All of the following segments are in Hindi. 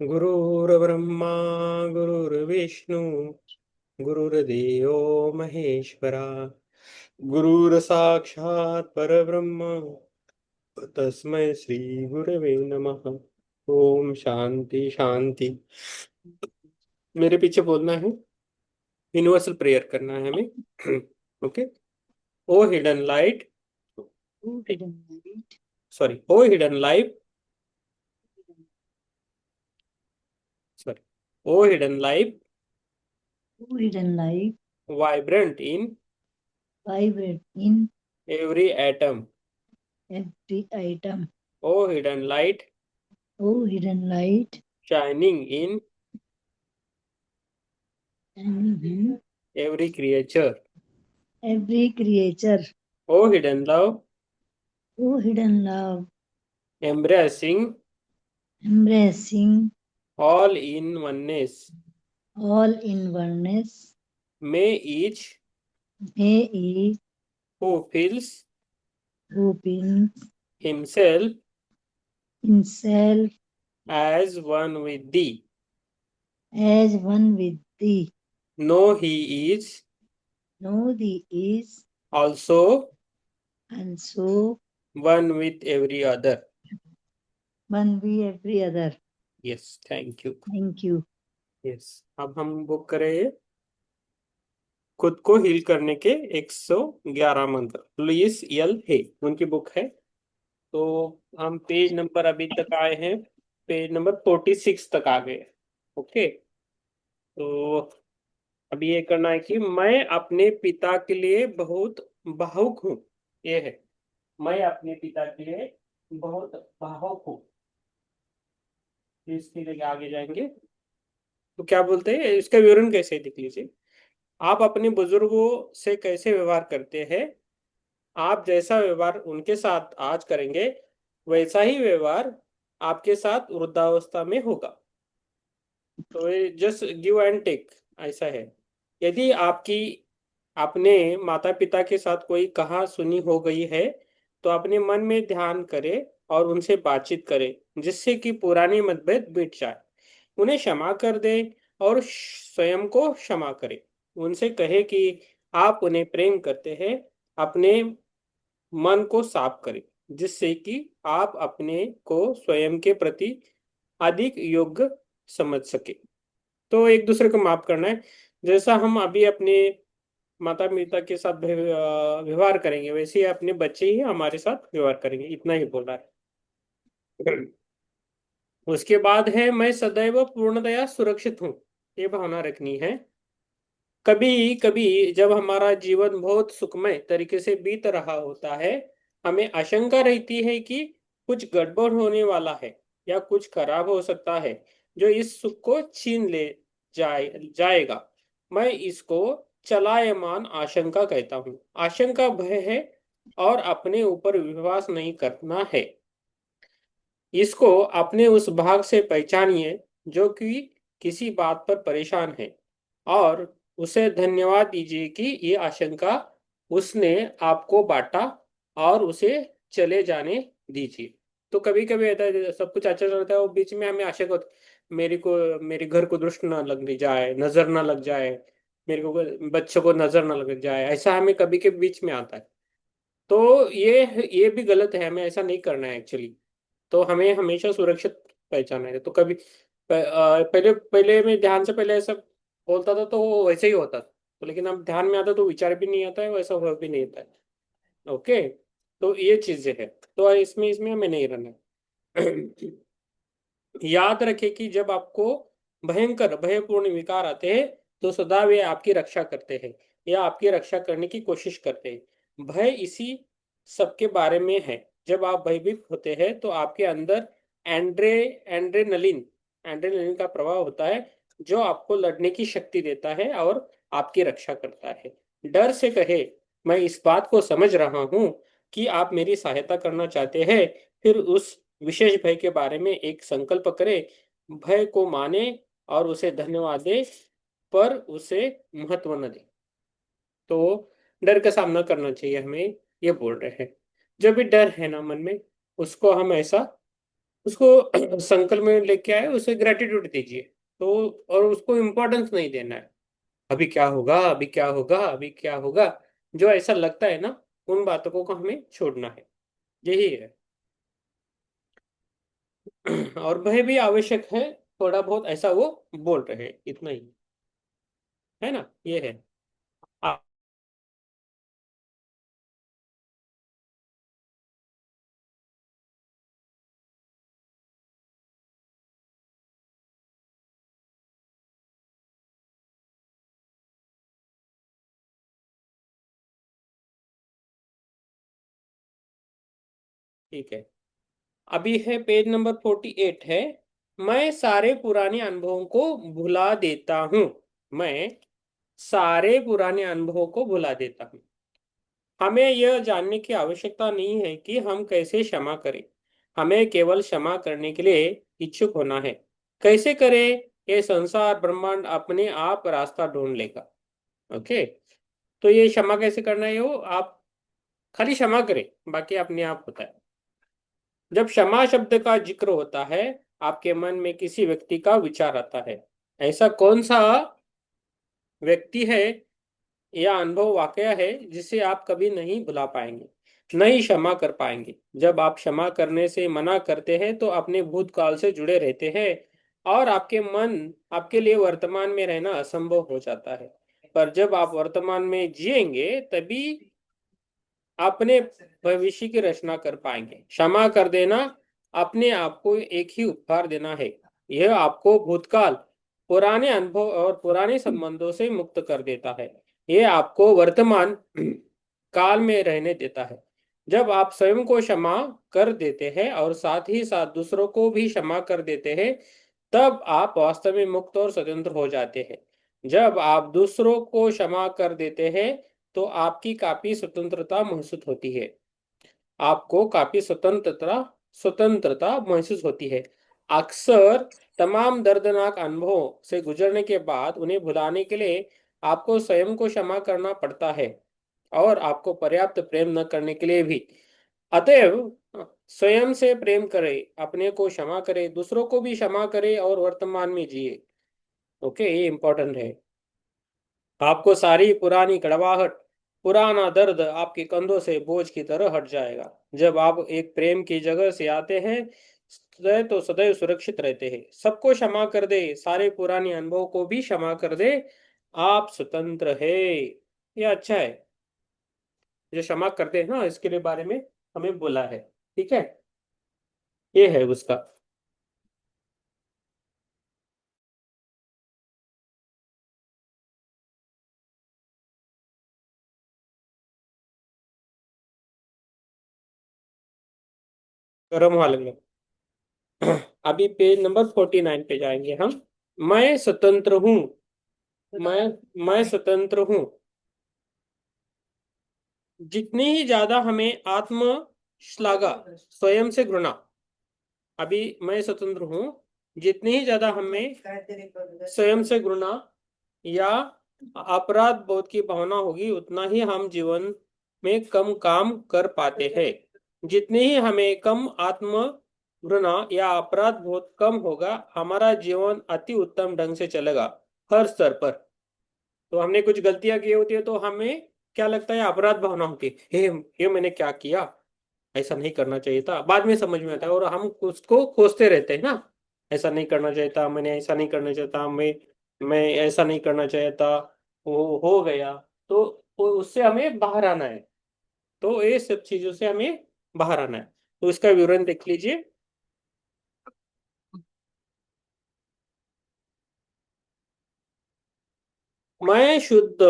गुरुर्ब्रह्मा गुरुर्विष्णु गुरुर्देवो महेश्वरा गुरुर्साक्षात् परब्रह्म तस्मै श्री गुरवे नमः। ओम शांति शांति। मेरे पीछे बोलना है, यूनिवर्सल प्रेयर करना है हमें। Okay. Oh hidden light, Who hidden light, sorry, oh hidden light, sorry, oh hidden light who hidden light, vibrant in vibrate in every atom. every item. Oh hidden light Oh, hidden light, shining in shining in every creature. every creature. O hidden love, Oh, hidden love, embracing embracing all in oneness. all in oneness. May each May each who feels who finds himself himself as one with thee as one with thee, know he is know thee is also also one with every other. one with every other. Yes, thank you. Thank you. Yes, अब हम बुक करें खुद को हील करने के 111 मंत्र। लुइस यल है, उनकी बुक है। तो हम पेज नंबर अभी तक आए हैं, पेज नंबर 46 तक आ गए। ओके। तो अभी ये करना है कि मैं अपने पिता के लिए बहुत भावुक हूँ। ये है, मैं अपने पिता के लिए बहुत भावुक हूँ। इसके लिए आगे जाएंगे तो क्या बोलते हैं, इसका विवरण कैसे है, देख लीजिए। आप अपने बुजुर्गों से कैसे व्यवहार करते हैं, आप जैसा व्यवहार उनके साथ आज करेंगे वैसा ही व्यवहार आपके साथ वृद्धावस्था में होगा। तो ये जस्ट गिव एंड टेक ऐसा है। यदि आपकी अपने माता पिता के साथ कोई कहा सुनी हो गई है तो अपने मन में ध्यान करें और उनसे बातचीत करें, जिससे कि पुरानी मतभेद मिट जाए। उन्हें क्षमा कर दें और स्वयं को क्षमा करें। उनसे कहें कि आप उन्हें प्रेम करते हैं। अपने मन को साफ करें, जिससे कि आप अपने को स्वयं के प्रति अधिक योग्य समझ सके। तो एक दूसरे को माफ करना है। जैसा हम अभी अपने माता पिता के साथ व्यवहार करेंगे वैसे ही अपने बच्चे ही हमारे साथ व्यवहार करेंगे, इतना ही बोला है। उसके बाद है, मैं सदैव पूर्णतया सुरक्षित हूँ। ये भावना रखनी है। कभी कभी जब हमारा जीवन बहुत सुखमय तरीके से बीत रहा होता है, हमें आशंका रहती है कि कुछ गड़बड़ होने वाला है या कुछ खराब हो सकता है जो इस सुख को छीन ले जाएगा। मैं इसको चलायमान आशंका कहता हूँ। आशंका भय है और अपने ऊपर विश्वास नहीं करना है। इसको अपने उस भाग से पहचानिए जो कि किसी बात पर परेशान है, और उसे धन्यवाद दीजिए कि ये आशंका उसने आपको बांटा, और उसे चले जाने दीजिए। तो कभी कभी होता है, सब कुछ अच्छा चलता है वो बीच में हमें आशंका होती है, मेरे घर को दृष्ट ना लग जाए, नजर ना लग जाए, मेरे को बच्चों को नजर ना लग जाए, ऐसा हमें कभी के बीच में आता है। तो ये भी गलत है, हमें ऐसा नहीं करना है एक्चुअली। तो हमें हमेशा सुरक्षित पहचाना है। तो कभी पहले पहले मैं ध्यान से पहले ऐसा बोलता था तो वो वैसे ही होता था, तो लेकिन अब ध्यान में आता तो विचार भी नहीं आता है, वैसा हो भी नहीं आता है। ओके। तो ये चीजें है, तो इसमें इसमें हमें नहीं रहना है। याद रखें कि जब आपको भयंकर भयपूर्ण विकार आते हैं तो सदा वे आपकी रक्षा करते हैं या आपकी रक्षा करने की कोशिश करते हैं। भय इसी सबके बारे में है। जब आप भयभीत होते हैं तो आपके अंदर एंड्रे एंड्रेनलिन एंड्रेनलिन का प्रभाव होता है, जो आपको लड़ने की शक्ति देता है और आपकी रक्षा करता है। डर से कहे, मैं इस बात को समझ रहा हूं कि आप मेरी सहायता करना चाहते हैं। फिर उस विशेष भय के बारे में एक संकल्प करें। भय को माने और उसे धन्यवाद दे, पर उसे महत्व न दे। तो डर का सामना करना चाहिए हमें, ये बोल रहे हैं। जब भी डर है ना मन में, उसको हम ऐसा उसको संकल्प में लेके आए, उसे ग्रेटिट्यूड दीजिए। तो और उसको इम्पोर्टेंस नहीं देना है, अभी क्या होगा, अभी क्या होगा, अभी क्या होगा। जो ऐसा लगता है ना, उन बातों को हमें छोड़ना है, यही है। और भय भी आवश्यक है, थोड़ा बहुत ऐसा वो बोल रहे हैं, इतना ही है ना, ये है। ठीक है, अभी है पेज नंबर 48 है। मैं सारे पुराने अनुभवों को भुला देता हूँ। मैं सारे पुराने अनुभवों को भुला देता हूँ। हमें यह जानने की आवश्यकता नहीं है कि हम कैसे क्षमा करें। हमें केवल क्षमा करने के लिए इच्छुक होना है। कैसे करें? ये संसार ब्रह्मांड अपने आप रास्ता ढूंढ लेगा। ओके। तो ये क्षमा कैसे करना है, वो आप खाली क्षमा करें, बाकी अपने आप होता है। जब क्षमा शब्द का जिक्र होता है, आपके मन में किसी व्यक्ति का विचार आता है। ऐसा कौन सा व्यक्ति है या अनुभव वाकया है जिसे आप कभी नहीं भुला पाएंगे, नहीं क्षमा कर पाएंगे? जब आप क्षमा करने से मना करते हैं तो अपने भूतकाल से जुड़े रहते हैं, और आपके मन आपके लिए वर्तमान में रहना असंभव हो जाता है। पर जब आप वर्तमान में जिएंगे, तभी अपने भविष्य की रचना कर पाएंगे। क्षमा कर देना अपने आप को एक ही उपहार देना है। यह आपको भूतकाल, पुराने अनुभव और पुराने संबंधों से मुक्त कर देता है। यह आपको वर्तमान काल में रहने देता है। जब आप स्वयं को क्षमा कर देते हैं और साथ ही साथ दूसरों को भी क्षमा कर देते हैं, तब आप वास्तव में मुक्त और स्वतंत्र हो जाते हैं। जब आप दूसरों को क्षमा कर देते हैं, तो आपकी काफी स्वतंत्रता महसूस होती है। आपको काफी स्वतंत्रता स्वतंत्रता महसूस होती है। अक्सर तमाम दर्दनाक अनुभवों से गुजरने के बाद उन्हें भुलाने के लिए आपको स्वयं को क्षमा करना पड़ता है, और आपको पर्याप्त प्रेम न करने के लिए भी। अतएव स्वयं से प्रेम करें, अपने को क्षमा करें, दूसरों को भी क्षमा करें और वर्तमान में जिए। ओके, ये इंपॉर्टेंट है। आपको सारी पुरानी कड़वाहट, पुराना दर्द आपके कंधों से बोझ की तरह हट जाएगा। जब आप एक प्रेम की जगह से आते हैं, सदैव तो सदैव सुरक्षित रहते हैं। सबको क्षमा कर दे, सारे पुराने अनुभव को भी क्षमा कर दे, आप स्वतंत्र है। ये अच्छा है, जो क्षमा करते हैं ना, इसके लिए बारे में हमें बोला है। ठीक है, ये है उसका। गरम हुआ लगेगा। अभी पेज नंबर 49 पे जाएंगे हम। मैं स्वतंत्र हूँ। मैं मैं स्वतंत्र हूँ। जितनी ही ज्यादा हमें आत्म श्लाघा, स्वयं से घृणा, अभी मैं स्वतंत्र हूँ, जितनी ही ज्यादा हमें स्वयं से घृणा या अपराध बोध की भावना होगी, उतना ही हम जीवन में कम काम कर पाते हैं। जितनी ही हमें कम आत्म घृणा या अपराध बोध कम होगा, हमारा जीवन अति उत्तम ढंग से चलेगा, हर स्तर पर। तो हमने कुछ गलतियां की होती है तो हमें क्या लगता है, अपराध भावना होती है, हे ये मैंने क्या किया, ऐसा नहीं करना चाहिए था। बाद में समझ में आता है और हम उसको कोसते रहते हैं ना, ऐसा नहीं करना चाहिए था, मैंने ऐसा नहीं करना चाहिए था, मैं ऐसा नहीं करना चाहिए था, वो हो गया। तो उससे हमें बाहर आना है। तो ये सब चीजों से हमें बाहर आना है। तो इसका विवरण देख लीजिए। मैं शुद्ध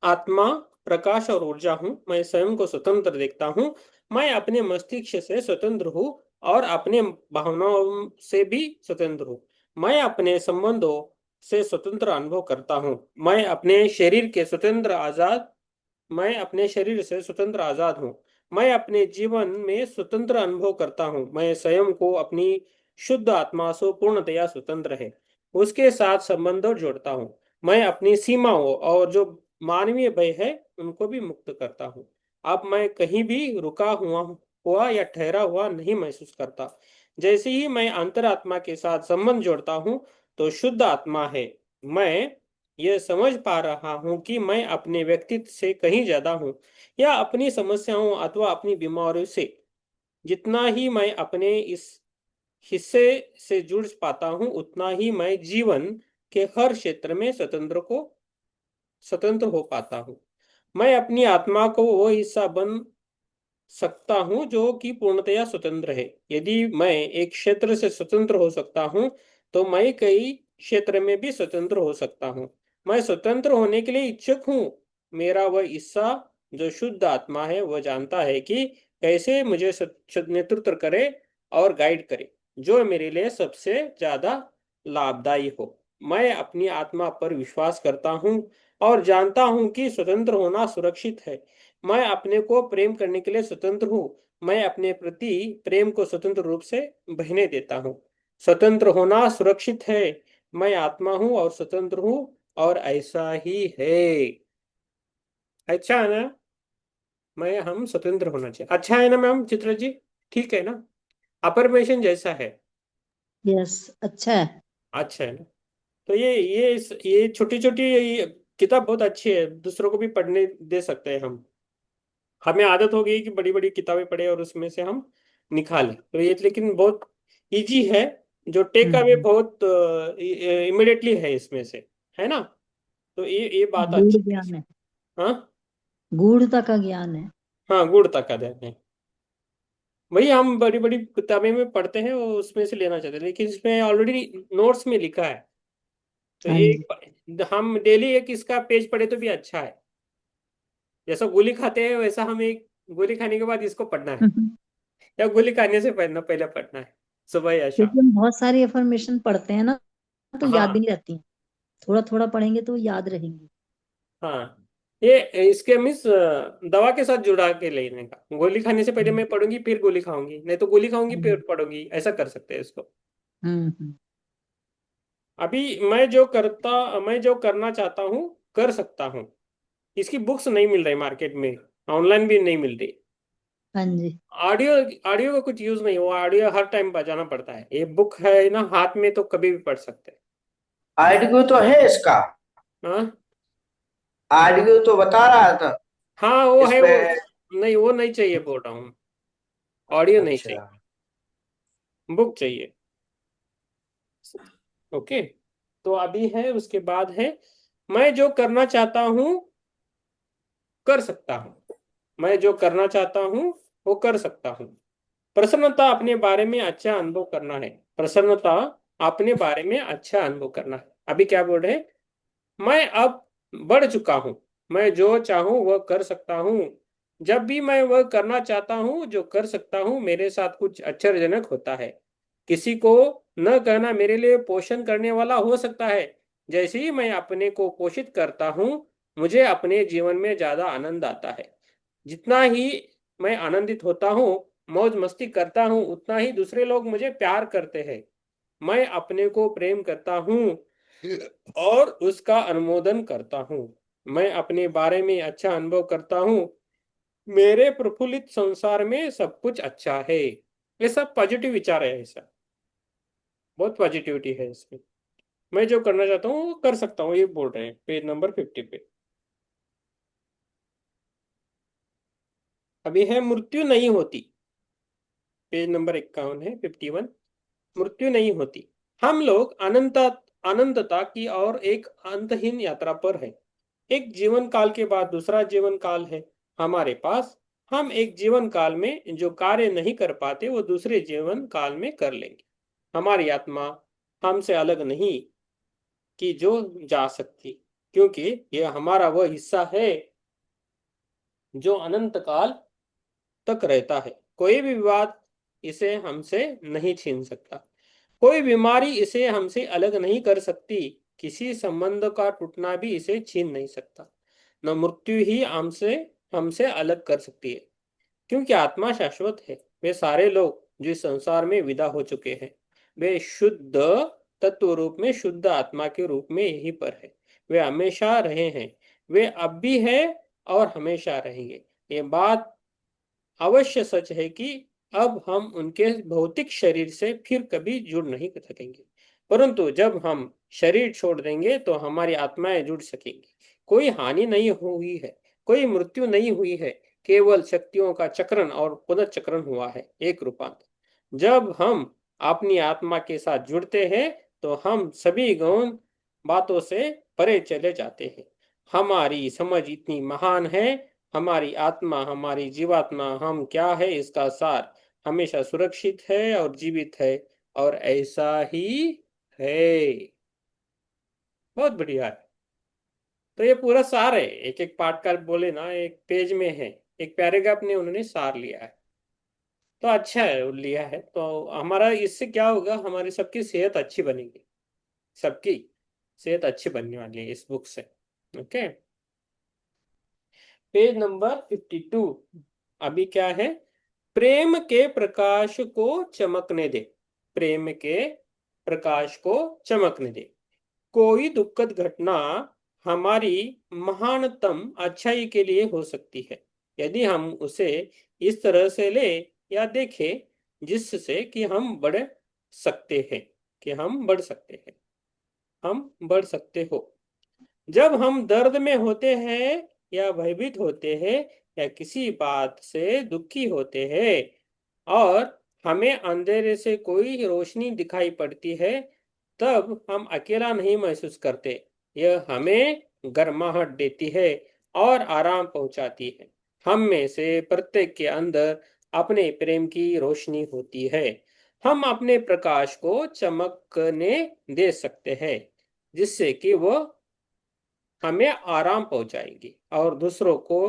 आत्मा, प्रकाश और ऊर्जा हूँ। मैं स्वयं को स्वतंत्र देखता हूँ। मैं अपने मस्तिष्क से स्वतंत्र हूँ और अपने भावनाओं से भी स्वतंत्र हूँ। मैं अपने संबंधों से स्वतंत्र अनुभव करता हूँ। मैं अपने शरीर के स्वतंत्र आजाद मैं अपने शरीर से स्वतंत्र आजाद हूँ। मैं अपने जीवन में स्वतंत्र अनुभव करता हूँ। मैं स्वयं को अपनी शुद्ध आत्मा से पूर्णतया स्वतंत्र है, उसके साथ संबंध जोड़ता हूँ। मैं अपनी सीमाओं और जो मानवीय भय है, उनको भी मुक्त करता हूँ। अब मैं कहीं भी रुका हुआ हूँ, हुआ या ठहरा हुआ नहीं महसूस करता। जैसे ही मैं अंतरात्मा के साथ संबंध जोड़ता हूँ तो शुद्ध आत्मा है। मैं यह समझ पा रहा हूँ कि मैं अपने व्यक्तित्व से कहीं ज्यादा हूँ, या अपनी समस्याओं अथवा अपनी बीमारियों से। जितना ही मैं अपने इस हिस्से से जुड़ पाता हूँ उतना ही मैं जीवन के हर क्षेत्र में स्वतंत्र हो पाता हूँ। मैं अपनी आत्मा को वो हिस्सा बन सकता हूं जो कि पूर्णतया स्वतंत्र है। यदि मैं एक क्षेत्र से स्वतंत्र हो सकता हूं तो मैं कई क्षेत्र में भी स्वतंत्र हो सकता हूं। मैं स्वतंत्र होने के लिए इच्छुक हूं। मेरा वह हिस्सा जो शुद्ध आत्मा है वह जानता है कि कैसे मुझे नेतृत्व करे और गाइड करे, जो मेरे लिए सबसे ज्यादा लाभदायी हो। मैं अपनी आत्मा पर विश्वास करता हूं और जानता हूं कि स्वतंत्र होना सुरक्षित है। मैं अपने को प्रेम करने के लिए स्वतंत्र हूँ। मैं अपने प्रति प्रेम को स्वतंत्र रूप से बहने देता हूँ। स्वतंत्र होना सुरक्षित है। मैं आत्मा हूँ और स्वतंत्र हूँ, और ऐसा ही है। अच्छा है ना? मैं हम स्वतंत्र होना चाहिए। अच्छा है ना मैम चित्रा जी? ठीक है ना? अफर्मेशन जैसा है। यस, अच्छा है। अच्छा है ना? तो ये छोटी छोटी किताब बहुत अच्छी है, दूसरों को भी पढ़ने दे सकते हैं हम। हमें आदत हो गई कि बड़ी बड़ी किताबें पढ़े और उसमें से हम निकालें, तो ये लेकिन बहुत इजी है। जो टेक अवे हम्म। बहुत इमिडिएटली है इसमें से, है ना? तो ये बात गूढ़ अच्छी है। ज्ञान है। हाँ। गूढ़ता का ज्ञान है। हाँ, गुणता का देते हैं। वही हम बड़ी बड़ी किताबें में पढ़ते हैं और उसमें से लेना चाहते हैं, लेकिन इसमें ऑलरेडी नोट्स में लिखा है। तो हाँ जी। एक हम डेली एक इसका पेज पढ़े तो भी अच्छा है। जैसा गोली खाते हैं वैसा हमें एक गोली खाने के बाद इसको पढ़ना है, या गोली खाने से पहले पहले पढ़ना है, सुबह या शाम। क्योंकि हम बहुत सारी इंफॉर्मेशन पढ़ते हैं ना, तो याद भी हाँ। नहीं रहती है। थोड़ा थोड़ा पढ़ेंगे तो याद रहेंगी। हाँ, ये इसके मिस दवा के साथ जुड़ा के लेने का। गोली खाने से पहले हम्म। मैं पढ़ूंगी फिर गोली खाऊंगी, नहीं तो गोली खाऊंगी हम्म। फिर पढ़ूंगी, ऐसा कर सकते हैं इसको। हम्म। अभी मैं जो करना चाहता हूँ कर सकता हूँ। इसकी बुक्स नहीं मिल रही मार्केट में, ऑनलाइन भी नहीं मिल रही। हाँ जी। ऑडियो ऑडियो का कुछ यूज नहीं, वो ऑडियो हर टाइम बजाना पड़ता है। ये बुक है ना हाथ में, तो कभी भी पढ़ सकते हैं। आडियो तो है इसका। हाँ। आडियो तो बता रहा था हाँ वो है वो। इसमें। नहीं, वो नहीं चाहिए बोल रहा हूँ। ऑडियो नहीं अच्छा। चाहिए, बुक चाहिए। ओके। तो अभी है, उसके बाद है मैं जो करना चाहता हूँ कर सकता हूँ। मैं जो करना चाहता हूँ वो कर सकता हूँ। प्रसन्नता अपने बारे में अच्छा अनुभव करना है। प्रसन्नता अपने बारे में अच्छा अनुभव करना है। अभी क्या बोल रहे हैं? मैं अब बढ़ चुका हूं। मैं जो चाहूं वह कर सकता हूं। जब भी मैं वह करना चाहता हूं जो कर सकता हूं, मेरे साथ कुछ आश्चर्यजनक होता है। किसी को न कहना मेरे लिए पोषण करने वाला हो सकता है। जैसे ही मैं अपने को पोषित करता हूं, मुझे अपने जीवन में ज्यादा आनंद आता है। जितना ही मैं आनंदित होता हूँ, मौज मस्ती करता हूँ, उतना ही दूसरे लोग मुझे प्यार करते हैं। मैं अपने को प्रेम करता हूँ और उसका अनुमोदन करता हूँ। मैं अपने बारे में अच्छा अनुभव करता हूँ। मेरे प्रफुल्लित संसार में सब कुछ अच्छा है। ये सब पॉजिटिव विचार है ऐसा। बहुत पॉजिटिविटी है इसमें। मैं जो करना चाहता हूँ वो कर सकता हूँ, ये बोल रहे हैं पेज नंबर 50 पे। अभी है मृत्यु नहीं होती। पेज नंबर 51 है, 51। मृत्यु नहीं होती। हम लोग अनंतता की और एक अंतहीन यात्रा पर है। एक जीवन काल के बाद दूसरा जीवन काल है हमारे पास। हम एक जीवन काल में जो कार्य नहीं कर पाते वो दूसरे जीवन काल में कर लेंगे। हमारी आत्मा हमसे अलग नहीं कि जो जा सकती, क्योंकि यह हमारा वह हिस्सा है जो अनंत काल तक रहता है। कोई भी विवाद इसे हमसे नहीं छीन सकता। कोई बीमारी इसे हमसे अलग नहीं कर सकती। किसी संबंध का टूटना भी इसे छीन नहीं सकता। न मृत्यु ही हमसे हमसे अलग कर सकती है, क्योंकि आत्मा शाश्वत है। वे सारे लोग जो इस संसार में विदा हो चुके हैं, वे शुद्ध तत्व रूप में शुद्ध आत्मा के रूप में यहीं पर है। वे हमेशा रहे हैं, वे अब भी है और हमेशा रहेंगे। ये बात अवश्य सच है कि अब हम उनके भौतिक शरीर से फिर कभी जुड़ नहीं सकेंगे, परंतु जब हम शरीर छोड़ देंगे तो हमारी आत्माएं जुड़ सकेंगी। कोई हानि नहीं हुई है, कोई मृत्यु नहीं हुई है, केवल शक्तियों का चक्रण और पुनर्चक्रण हुआ है, एक रूपांतर। जब हम अपनी आत्मा के साथ जुड़ते हैं तो हम सभी गौण बातों से परे चले जाते हैं। हमारी समझ इतनी महान है, हमारी आत्मा, हमारी जीवात्मा, हम क्या है इसका सार हमेशा सुरक्षित है और जीवित है, और ऐसा ही है। बहुत बढ़िया है। तो ये पूरा सार है, एक एक पार्ट का बोले ना, एक पेज में है, एक पैराग्राफ ने उन्होंने सार लिया है। तो अच्छा है वो लिया है, तो हमारा इससे क्या होगा, हमारी सबकी सेहत अच्छी बनेगी, सबकी सेहत अच्छी बनने वाली है इस बुक से। Okay, page number 52। अभी क्या है, प्रेम के प्रकाश को चमकने दे, प्रेम के प्रकाश को चमकने दे। कोई दुखद घटना हमारी महानतम अच्छाई के लिए हो सकती है, यदि हम उसे इस तरह से ले या देखें जिससे कि हम बढ़ सकते हैं, कि हम बढ़ सकते हैं, हम बढ़ सकते हो। जब हम दर्द में होते हैं या भयभीत होते हैं या किसी बात से दुखी होते हैं और हमें अंधेरे से कोई रोशनी दिखाई पड़ती है, तब हम अकेला नहीं महसूस करते। यह हमें गर्माहट देती है और आराम पहुंचाती है। हम में से प्रत्येक के अंदर अपने प्रेम की रोशनी होती है। हम अपने प्रकाश को चमकने दे सकते हैं, जिससे कि वह हमें आराम पहुंचाएंगी और दूसरों को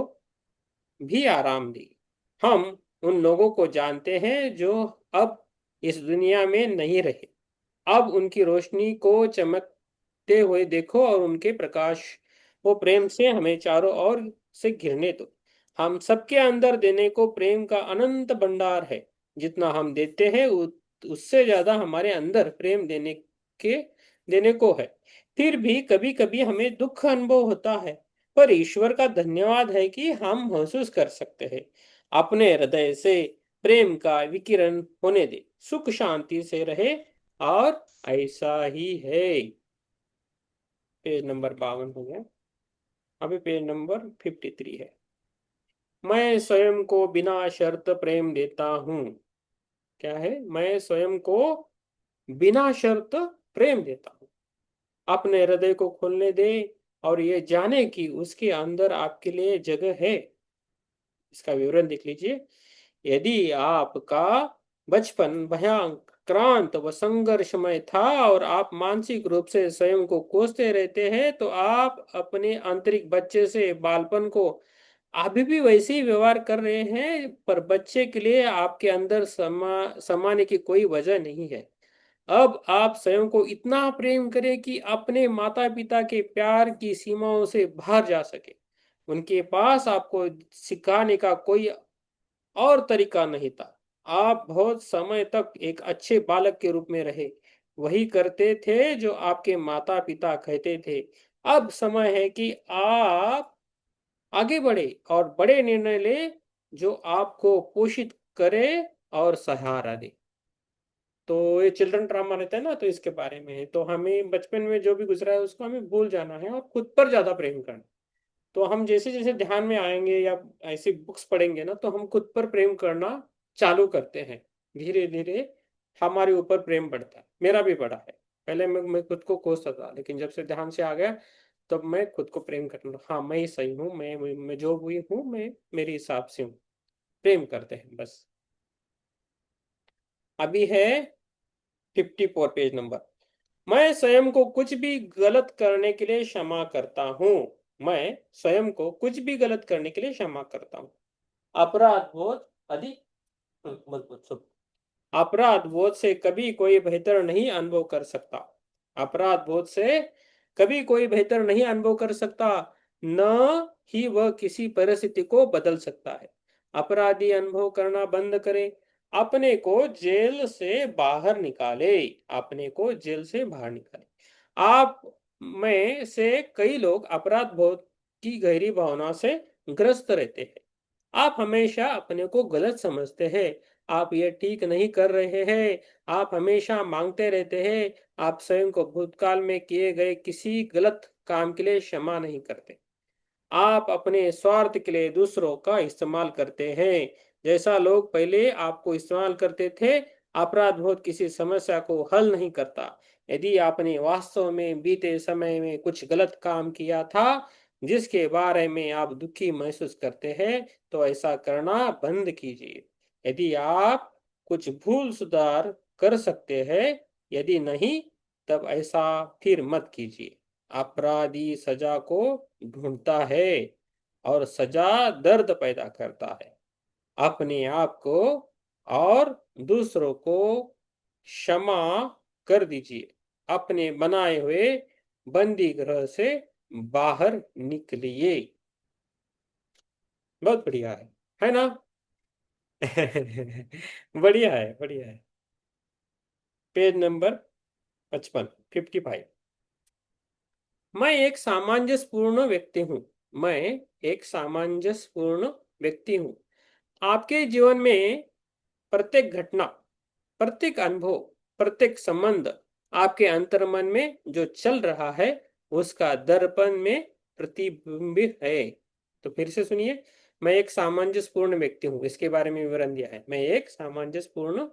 भी आराम देगी। हम उन लोगों को जानते हैं जो अब इस दुनिया में नहीं रहे। अब उनकी रोशनी को चमकते हुए देखो और उनके प्रकाश वो प्रेम से हमें चारों ओर से घिरने दो। हम सबके अंदर देने को प्रेम का अनंत भंडार है। जितना हम देते हैं उससे ज्यादा हमारे अंदर प्रेम के देने को है। फिर भी कभी कभी हमें दुख अनुभव होता है, पर ईश्वर का धन्यवाद है कि हम महसूस कर सकते हैं। अपने हृदय से प्रेम का विकिरण होने दे, सुख शांति से रहे, और ऐसा ही है। पेज नंबर 52 हो गया। अभी पेज नंबर 53 है। मैं स्वयं को बिना शर्त प्रेम देता हूँ। क्या है, मैं स्वयं को बिना शर्त प्रेम देता हूँ। अपने हृदय को खोलने दे और ये जाने कि उसके अंदर आपके लिए जगह है। इसका विवरण देख लीजिए। यदि आपका बचपन भयाक्रांत व संघर्षमय था और आप मानसिक रूप से स्वयं को कोसते रहते हैं, तो आप अपने आंतरिक बच्चे से बालपन को अभी भी वैसे ही व्यवहार कर रहे हैं, पर बच्चे के लिए आपके अंदर समाने की कोई वजह नहीं है। अब आप स्वयं को इतना प्रेम करें कि अपने माता पिता के प्यार की सीमाओं से बाहर जा सके। उनके पास आपको सिखाने का कोई और तरीका नहीं था। आप बहुत समय तक एक अच्छे बालक के रूप में रहे, वही करते थे जो आपके माता पिता कहते थे। अब समय है कि आप आगे बढ़े और बड़े निर्णय ले जो आपको पोषित करे और सहारा दे। तो ये चिल्ड्रन ड्रामा रहता है ना, तो इसके बारे में है। तो हमें बचपन में जो भी गुजरा है उसको हमें भूल जाना है और खुद पर ज्यादा प्रेम करना। तो हम जैसे जैसे ध्यान में आएंगे या ऐसी बुक्स पढ़ेंगे ना, तो हम खुद पर प्रेम करना चालू करते हैं। धीरे धीरे हमारे ऊपर प्रेम बढ़ता है। मेरा भी बढ़ा है। पहले मैं खुद को कोसता था, लेकिन जब से ध्यान से आ गया तब मैं खुद को प्रेम करना, हाँ मैं ही सही हूँ, मैं जो हुई हूँ मैं मेरे हिसाब से हूँ। प्रेम करते हैं बस। अभी है 54 पेज नंबर। मैं स्वयं को कुछ भी गलत करने के लिए क्षमा करता हूँ। मैं स्वयं को कुछ भी गलत करने के लिए क्षमा करता हूँ। अपराध बोध अधिक मजबूत सब। अपराध बोध से कभी कोई बेहतर नहीं अनुभव कर सकता। अपराध बोध से कभी कोई बेहतर नहीं अनुभव कर सकता, न ही वह किसी परिस्थिति को बदल सकता है। अपराधी अनुभव करना बंद करे, अपने को जेल से बाहर निकाले, अपने को जेल से बाहर निकाले। आप में से कई लोग अपराध बोध की गहरी भावना से ग्रस्त रहते हैं। आप हमेशा अपने को गलत समझते हैं। आप ये ठीक नहीं कर रहे हैं। आप हमेशा मांगते रहते हैं। आप स्वयं को भूतकाल में किए गए किसी गलत काम के लिए क्षमा नहीं करते। आप अपने स्वार्थ के लिए दूसरों का इस्तेमाल करते हैं। जैसा लोग पहले आपको इस्तेमाल करते थे, अपराध बोध किसी समस्या को हल नहीं करता। यदि आपने वास्तव में बीते समय में कुछ गलत काम किया था, जिसके बारे में आप दुखी महसूस करते हैं, तो ऐसा करना बंद कीजिए। यदि आप कुछ भूल सुधार कर सकते हैं, यदि नहीं, तब ऐसा फिर मत कीजिए। अपराधी सजा को ढूंढता है और सजा दर्द पैदा करता है। अपने आप को और दूसरों को क्षमा कर दीजिए। अपने बनाए हुए बंदी गृह से बाहर निकलिए। बहुत बढ़िया है ना? बढ़िया है, बढ़िया है। Page number 55। मैं एक सामंजस्यपूर्ण व्यक्ति हूँ। मैं एक सामंजस्यपूर्ण व्यक्ति हूँ। आपके जीवन में प्रत्येक घटना, प्रत्येक अनुभव, प्रत्येक संबंध आपके अंतर्मन में जो चल रहा है, उसका दर्पण में प्रतिबिंबित है। तो फिर से सुनिए, मैं एक सामंजस्यपूर्ण व्यक्ति हूँ, इसके बारे में विवरण दिया है। मैं एक सामंजस्यपूर्ण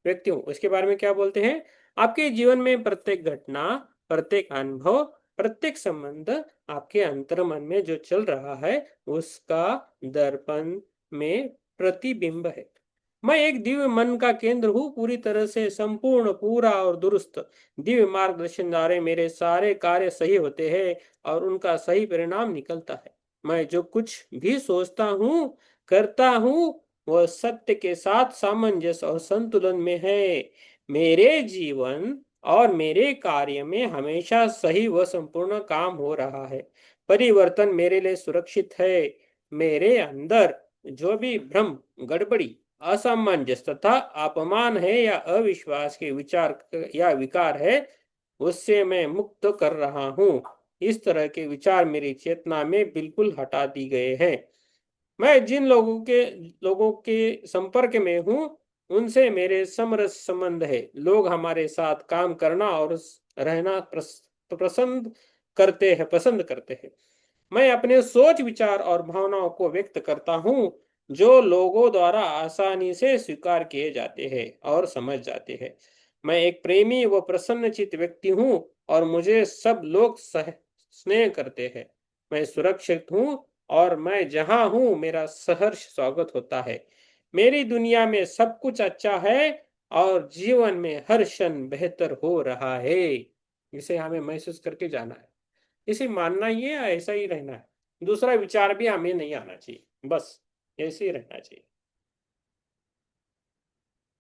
व्यक्ति हूँ, इसके बारे में क्या बोलते हैं? आपके जीवन में प्रत्येक घटना, प्रत्येक अनुभव, प्रत्येक संबंध आपके अंतर्मन में जो चल रहा है, उसका दर्पण में प्रतिबिंब है। मैं एक दिव्य मन का केंद्र हूँ, पूरी तरह से संपूर्ण, पूरा और दुरुस्त। दिव्य मार्गदर्शन द्वारा मेरे सारे कार्य सही होते हैं और उनका सही परिणाम निकलता है। मैं जो कुछ भी सोचता हूँ, करता हूँ, वह सत्य के साथ सामंजस्य और संतुलन में है। मेरे जीवन और मेरे कार्य में हमेशा सही व संपूर्ण काम हो रहा है। परिवर्तन मेरे लिए सुरक्षित है। मेरे अंदर जो भी भ्रम, गड़बड़ी, असामंजस्य तथा अपमान है या अविश्वास के विचार या विकार है, उससे मैं मुक्त कर रहा हूँ। इस तरह के विचार मेरी चेतना में बिल्कुल हटा दी गए हैं। मैं जिन लोगों के संपर्क में हूँ, उनसे मेरे समरस संबंध है। लोग हमारे साथ काम करना और रहना पसंद करते हैं। मैं अपने सोच, विचार और भावनाओं को व्यक्त करता हूँ, जो लोगों द्वारा आसानी से स्वीकार किए जाते हैं और समझ जाते हैं। मैं एक प्रेमी व प्रसन्नचित्त व्यक्ति हूँ और मुझे सब लोग स्नेह करते हैं। मैं सुरक्षित हूँ और मैं जहाँ हूँ, मेरा सहर्ष स्वागत होता है। मेरी दुनिया में सब कुछ अच्छा है और जीवन में हर क्षण बेहतर हो रहा है। इसे हमें महसूस करके जाना है। इसे मानना ही है या ऐसा ही रहना है? दूसरा विचार भी हमें नहीं आना चाहिए, बस ऐसे ही रहना चाहिए,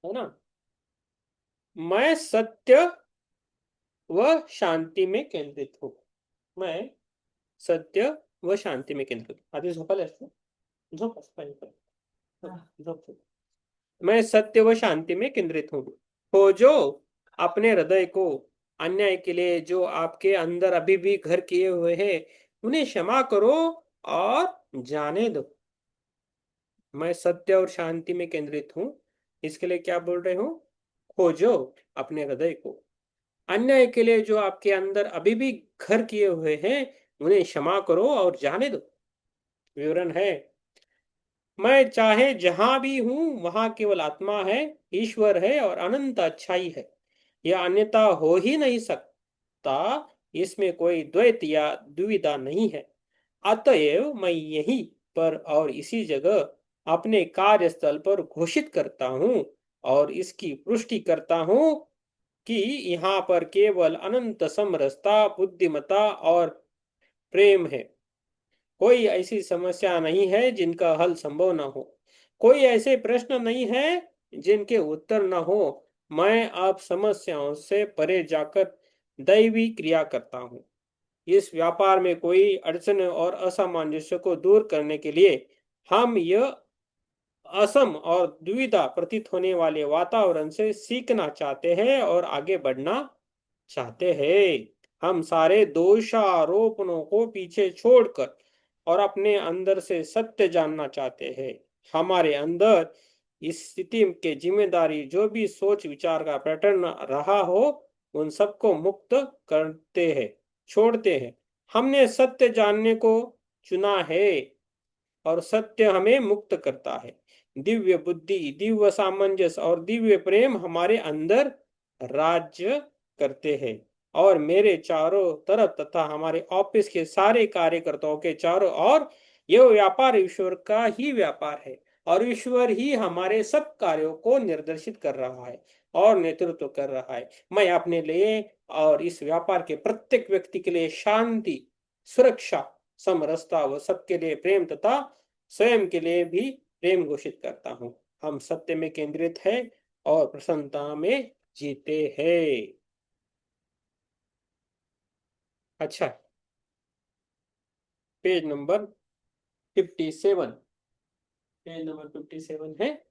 है ना? मैं सत्य व शांति में केंद्रित हूँ। मैं सत्य व शांति में केंद्रित हूँ। आधी झोपायला असतो. झोप असं पाहिजे तर. झोप झोप. मैं सत्य व शांति में केंद्रित हूँ। खोजो अपने हृदय को। अन्याय के लिए जो आपके अंदर अभी भी घर किए हुए हैं, उन्हें क्षमा करो और जाने दो। मैं सत्य और शांति में केंद्रित हूँ, इसके लिए क्या बोल रहे हो? खोजो अपने हृदय को। अन्याय के लिए जो आपके अंदर अभी भी घर किए हुए हैं, उन्हें क्षमा करो और जाने दो। विवरण है, मैं चाहे जहां भी हूं, वहां केवल आत्मा है, ईश्वर है और अनंत अच्छाई है। यह अन्यथा हो ही नहीं सकता। इसमें कोई द्वैत या दुविधा नहीं है। अतएव मैं यहीं पर और इसी जगह अपने कार्यस्थल पर घोषित करता हूँ और इसकी पुष्टि करता हूँ कि यहाँ पर केवल अनंत समरसता, बुद्धिमत्ता और प्रेम है। कोई ऐसी समस्या नहीं है जिनका हल संभव न हो। कोई ऐसे प्रश्न नहीं है जिनके उत्तर न हो। मैं आप समस्याओं से परे जाकर दैवी क्रिया करता हूँ। इस व्यापार में कोई अड़चन और असामंजस्य को दूर करने के लिए हम यह असम और दुविधा प्रतीत होने वाले वातावरण से सीखना चाहते हैं और आगे बढ़ना चाहते हैं। हम सारे दोषारोपणों को पीछे छोड़कर और अपने अंदर से सत्य जानना चाहते हैं। हमारे अंदर इस स्थिति के जिम्मेदारी जो भी सोच विचार का पैटर्न रहा हो उन सबको मुक्त करते हैं, छोड़ते हैं। हमने सत्य जानने को चुना है और सत्य हमें मुक्त करता है। दिव्य बुद्धि, दिव्य सामंजस्य और दिव्य प्रेम हमारे अंदर राज्य करते हैं और मेरे चारों तरफ तथा हमारे ऑफिस के सारे कार्यकर्ताओं के चारों ओर यह व्यापार ईश्वर का ही व्यापार है और ईश्वर ही हमारे सब कार्यों को निर्देशित कर रहा है और नेतृत्व कर रहा है। मैं अपने लिए और इस व्यापार के प्रत्येक व्यक्ति के लिए शांति, सुरक्षा, समरसता व सबके लिए प्रेम तथा स्वयं के लिए भी प्रेम घोषित करता हूँ। हम सत्य में केंद्रित है और प्रसन्नता में जीते हैं। अच्छा, पेज नंबर 57, पेज नंबर 57 है,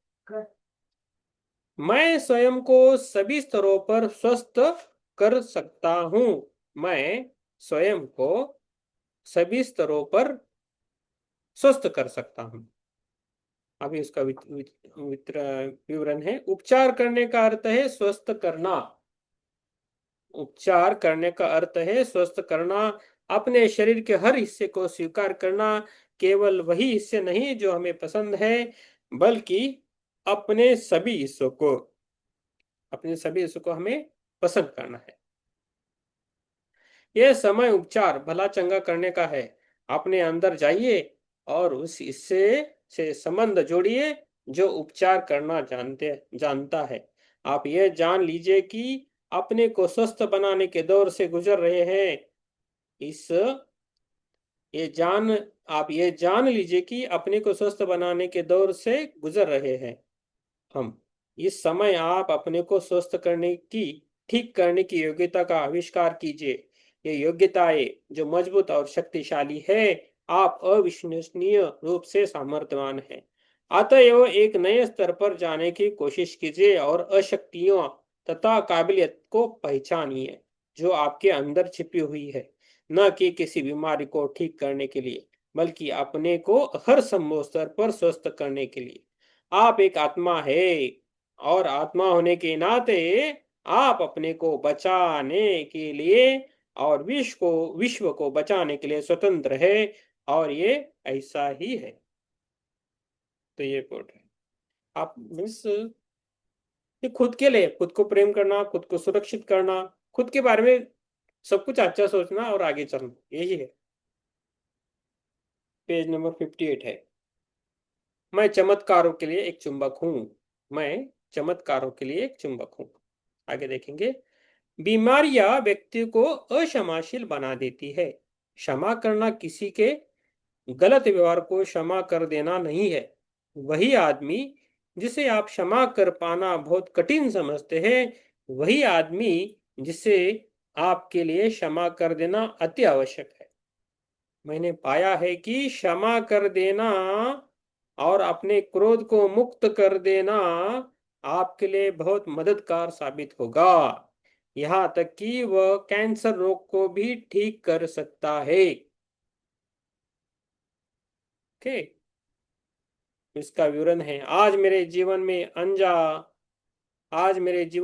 मैं स्वयं को सभी स्तरों पर स्वस्थ कर सकता हूँ। मैं स्वयं को सभी स्तरों पर स्वस्थ कर सकता हूँ। अभी इसका विवरण है। उपचार करने का अर्थ है स्वस्थ करना। उपचार करने का अर्थ है स्वस्थ करना। अपने शरीर के हर हिस्से को स्वीकार करना, केवल वही हिस्से नहीं जो हमें पसंद है, बल्कि अपने सभी हिस्सों को, अपने सभी हिस्सों को हमें पसंद करना है। यह समय उपचार भला चंगा करने का है। अपने अंदर जाइए और उस हिस्से से संबंध जोड़िए जो उपचार करना जानता है। आप यह जान लीजिए कि अपने को स्वस्थ बनाने के दौर से गुजर रहे हैं। इस ये जान आप ये जान लीजिए कि अपने को स्वस्थ बनाने के दौर से गुजर रहे हैं हम। इस समय आप अपने को स्वस्थ करने की, ठीक करने की योग्यता का आविष्कार कीजिए। ये योग्यताएं जो मजबूत और शक्तिशाली है, आप अविश्वसनीय रूप से सामर्थ्यवान हैं। अतएव एक नए स्तर पर जाने की कोशिश कीजिए और अशक्तियों तथा काबिलियत को पहचानिए जो आपके अंदर छिपी हुई है, न कि किसी बीमारी को ठीक करने के लिए, बल्कि अपने को हर संभव स्तर पर स्वस्थ करने के लिए। आप एक आत्मा है और आत्मा होने के नाते आप अपने को बचाने के लिए और विश्व को बचाने के लिए स्वतंत्र है और ये ऐसा ही है। तो ये कोट है। आप मीन्स ये खुद के लिए, खुद को प्रेम करना, खुद को सुरक्षित करना, खुद के बारे में सब कुछ अच्छा सोचना और आगे चलना, यही है। पेज नंबर 58 है। मैं चमत्कारों के लिए एक चुंबक हूं। मैं चमत्कारों के लिए एक चुंबक हूं। आगे देखेंगे। बीमारियां व्यक्ति को अक्षमाशील बना देती है। क्षमा करना किसी के गलत व्यवहार को क्षमा कर देना नहीं है। वही आदमी जिसे आप क्षमा कर पाना बहुत कठिन समझते हैं, वही आदमी जिसे आपके लिए क्षमा कर देना अति आवश्यक है। मैंने पाया है कि क्षमा कर देना और अपने क्रोध को मुक्त कर देना आपके लिए बहुत मददगार साबित होगा। यहाँ तक कि वह कैंसर रोग को भी ठीक कर सकता है। ओके, इसका विवरण है। आज मेरे जीवन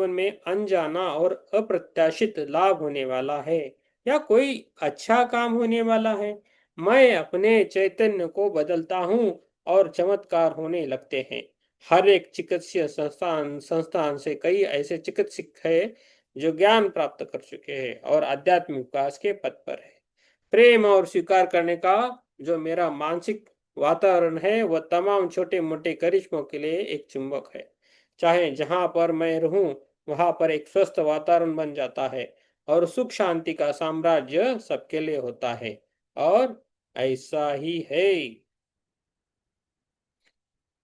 में अनजाना और अप्रत्याशित लाभ होने वाला है या कोई अच्छा काम होने वाला है। मैं अपने चैतन्य को बदलता हूँ और चमत्कार होने लगते हैं। हर एक चिकित्सीय संस्थान से कई ऐसे चिकित्सक है जो ज्ञान प्राप्त कर चुके हैं और आध्यात्मिक विकास के पथ पर है। प्रेम और स्वीकार करने का जो मेरा मानसिक वातावरण है वह तमाम छोटे मोटे करिश्मों के लिए एक चुंबक है। चाहे जहां पर मैं रहूं वहां पर एक स्वस्थ वातावरण बन जाता है और सुख शांति का साम्राज्य सबके लिए होता है और ऐसा ही है।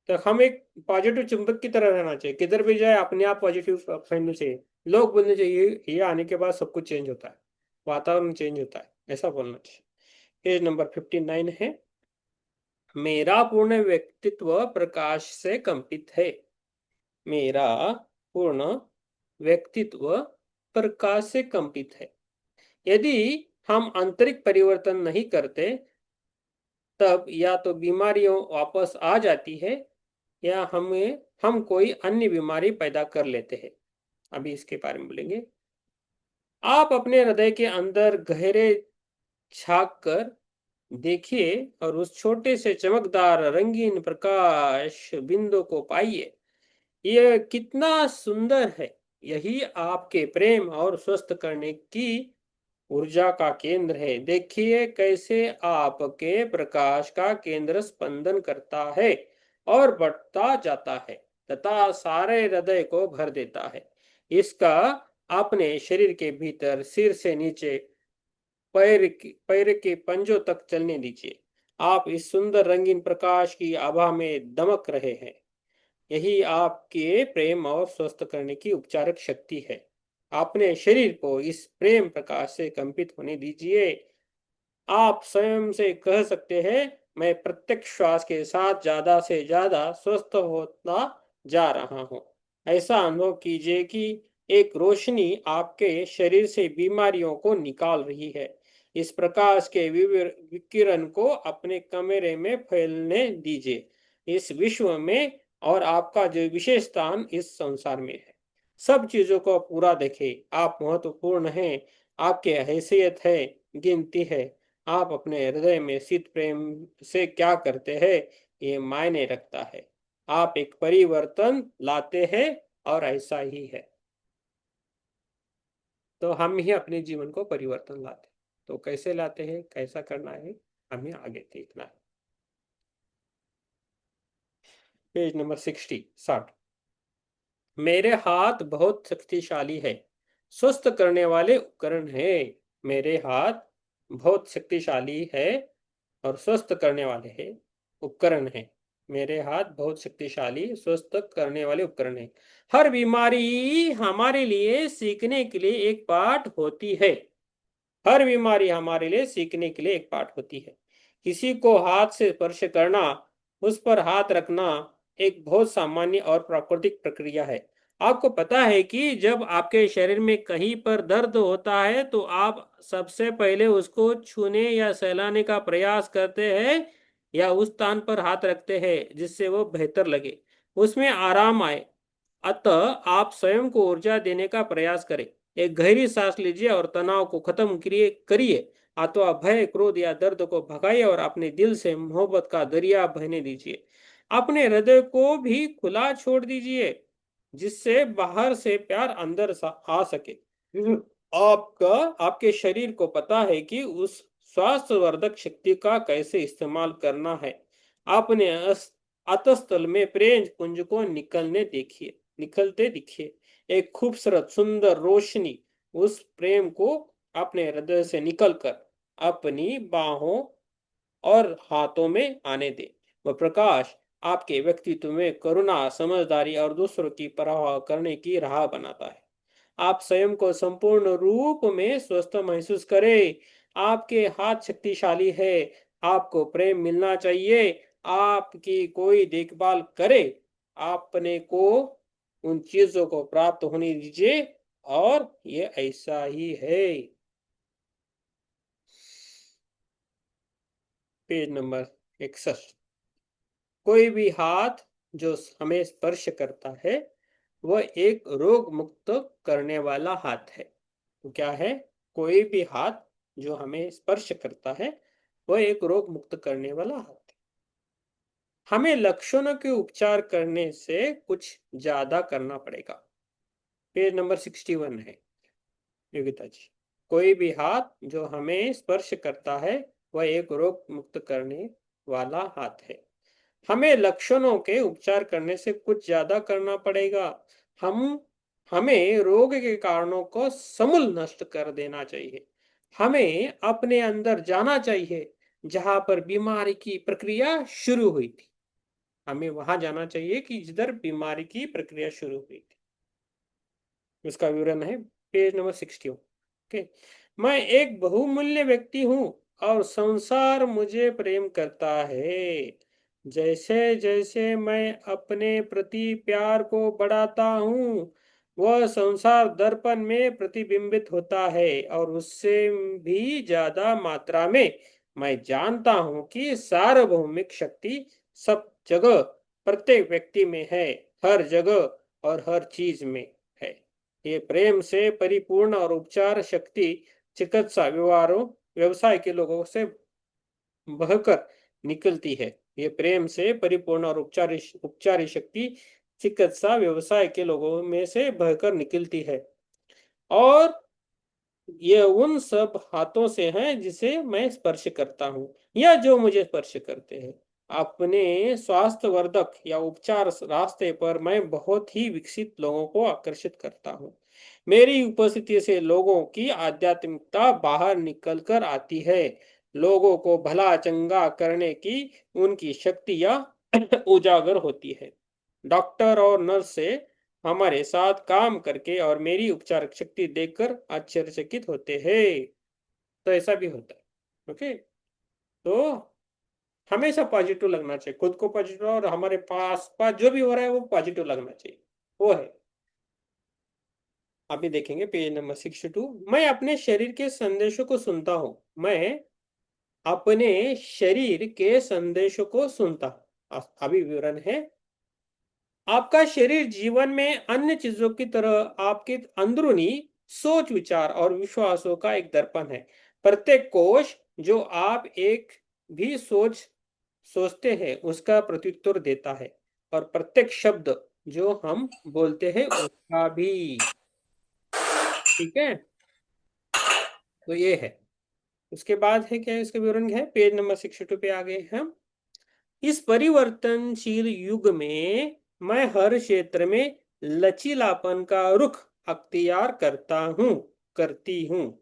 तो हम एक पॉजिटिव चुंबक की तरह रहना चाहिए। किधर भी जाए अपने आप पॉजिटिव फैलना चाहिए। लोग बोलने चाहिए ये आने के बाद सब कुछ चेंज होता है, वातावरण चेंज होता है, ऐसा बोलना चाहिए। पेज नंबर 59 है। मेरा पूर्ण व्यक्तित्व प्रकाश से कंपित है। मेरा पूर्ण व्यक्तित्व प्रकाश से कंपित है। यदि हम आंतरिक परिवर्तन नहीं करते तब या तो बीमारियों वापस आ जाती है या हम कोई अन्य बीमारी पैदा कर लेते हैं। अभी इसके बारे में बोलेंगे। आप अपने हृदय के अंदर गहरे झांक कर देखिए और उस छोटे से चमकदार रंगीन प्रकाश बिंदु को पाइए। यह कितना सुंदर है। यही आपके प्रेम और स्वस्थ करने की ऊर्जा का केंद्र है। देखिए कैसे आपके प्रकाश का केंद्र स्पंदन करता है और बढ़ता जाता है तथा सारे हृदय को भर देता है। इसका अपने शरीर के भीतर सिर से नीचे पैर के पंजों तक चलने दीजिए। आप इस सुंदर रंगीन प्रकाश की आभा में दमक रहे हैं। यही आपके प्रेम और स्वस्थ करने की उपचारक शक्ति है। अपने शरीर को इस प्रेम प्रकाश से कंपित होने दीजिए। आप स्वयं से कह सकते हैं, मैं प्रत्येक श्वास के साथ ज्यादा से ज्यादा स्वस्थ होता जा रहा हूं। ऐसा अनुभव कीजिए कि एक रोशनी आपके शरीर से बीमारियों को निकाल रही है। इस प्रकाश के विकिरण को अपने कमरे में फैलने दीजिए, इस विश्व में, और आपका जो विशेष स्थान इस संसार में है। सब चीजों को पूरा देखें। आप महत्वपूर्ण हैं। आपकी हैसियत है, गिनती है। आप अपने हृदय में शीत प्रेम से क्या करते हैं, ये मायने रखता है। आप एक परिवर्तन लाते हैं और ऐसा ही है। तो हम ही अपने जीवन को परिवर्तन लाते हैं। तो कैसे लाते हैं, कैसा करना है, हमें आगे देखना है। Page number 60। मेरे हाथ बहुत शक्तिशाली है, स्वस्थ करने वाले उपकरण है। मेरे हाथ बहुत शक्तिशाली है और स्वस्थ करने वाले हैं उपकरण है। मेरे हाथ बहुत शक्तिशाली स्वस्थ करने वाले उपकरण है। हर बीमारी हमारे लिए सीखने के लिए एक पाठ होती है। हर बीमारी हमारे लिए सीखने के लिए एक पाठ होती है। किसी को हाथ से स्पर्श करना, उस पर हाथ रखना एक बहुत सामान्य और प्राकृतिक प्रक्रिया है। आपको पता है कि जब आपके शरीर में कहीं पर दर्द होता है तो आप सबसे पहले उसको छूने या सहलाने का प्रयास करते हैं या उस स्थान पर हाथ रखते हैं जिससे वो बेहतर लगे, उसमें आराम आए। अतः आप स्वयं को ऊर्जा देने का प्रयास करें। एक गहरी सांस लीजिए और तनाव को खत्म करिए, अथवा भय, क्रोध या दर्द को भगाइए और अपने दिल से मोहब्बत का दरिया बहने दीजिए। अपने हृदय को भी खुला छोड़ दीजिए जिससे बाहर से प्यार अंदर आ सके। आपका आपके शरीर को पता है कि उस स्वास्थ्यवर्धक शक्ति का कैसे इस्तेमाल करना है। अपने अतस्तल में प्रेम पुंज को निकलते दिखिए। एक खूबसूरत सुंदर रोशनी उस प्रेम को अपने हृदय से निकलकर अपनी बाहों और हाथों में आने दे। वह प्रकाश आपके व्यक्तित्व में करुणा, समझदारी और दूसरों की परवाह करने की राह बनाता है। आप स्वयं को संपूर्ण रूप में स्वस्थ महसूस करें। आपके हाथ शक्तिशाली है। आपको प्रेम मिलना चाहिए। आपकी कोई देखभाल करे। अपने को उन चीजों को प्राप्त होने दीजिए और ये ऐसा ही है। Page number 61। कोई भी हाथ जो हमें स्पर्श करता है वह एक रोग मुक्त करने वाला हाथ है। तो क्या है? कोई भी हाथ जो हमें स्पर्श करता है वह एक रोग मुक्त करने वाला हाथ है। हमें लक्षणों के उपचार करने से कुछ ज्यादा करना पड़ेगा। पेज नंबर 61 है योगिता जी। कोई भी हाथ जो हमें स्पर्श करता है वह एक रोग मुक्त करने वाला हाथ है। हमें लक्षणों के उपचार करने से कुछ ज्यादा करना पड़ेगा। हम हमें रोग के कारणों को समूल नष्ट कर देना चाहिए। हमें अपने अंदर जाना चाहिए जहां पर बीमारी की प्रक्रिया शुरू हुई थी। हमें वहां जाना चाहिए कि जिधर बीमारी की प्रक्रिया शुरू हुई थी। उसका विवरण है पेज नंबर 60। ओके। मैं एक बहुमूल्य व्यक्ति हूं और संसार मुझे प्रेम करता है। जैसे जैसे मैं अपने प्रति प्यार को बढ़ाता हूं वह संसार दर्पण में प्रतिबिंबित होता है और उससे भी ज्यादा मात्रा में मैं जानता हूं कि सार्वभौमिक शक्ति सब जगह, प्रत्येक व्यक्ति में है, हर जगह और हर चीज में है। ये प्रेम से परिपूर्ण और उपचार शक्ति चिकित्सा व्यवहारों व्यवसाय के लोगों से बहकर निकलती है। ये प्रेम से परिपूर्ण और उपचारी शक्ति चिकित्सा व्यवसाय के लोगों में से बहकर निकलती है। और ये उन सब हाथों से है जिसे मैं स्पर्श करता हूँ या जो मुझे स्पर्श करते हैं। अपने स्वास्थ्यवर्धक या उपचार रास्ते पर मैं बहुत ही विकसित लोगों को आकर्षित करता हूँ। मेरी उपस्थिति से लोगों की आध्यात्मिकता बाहर निकल कर आती है। लोगों को भला चंगा करने की उनकी शक्तियां उजागर होती है। डॉक्टर और नर्स से हमारे साथ काम करके और मेरी उपचार शक्ति देखकर आश्चर्यचकित होते हैं। तो ऐसा भी होता है। ओके, तो हमेशा पॉजिटिव लगना चाहिए, खुद को पॉजिटिव और हमारे पास पास जो भी हो रहा है वो पॉजिटिव लगना चाहिए, वो है। अभी देखेंगे पेज नंबर 62। मैं अपने शरीर के संदेशों को सुनता हूँ। मैं अपने शरीर के संदेशों को सुनता। अभी विवरण है। आपका शरीर जीवन में अन्य चीजों की तरह आपके अंदरूनी सोच विचार और विश्वासों का एक दर्पण है। प्रत्येक कोश जो आप एक भी सोचते हैं उसका प्रत्युत्तर देता है, और प्रत्येक शब्द जो हम बोलते हैं उसका भी। ठीक है, तो ये है। उसके बाद है क्या, इसका विवरण है पेज नंबर 62 पे आ गए हम। इस परिवर्तनशील युग में मैं हर क्षेत्र में लचीलापन का रुख अख्तियार करती हूँ।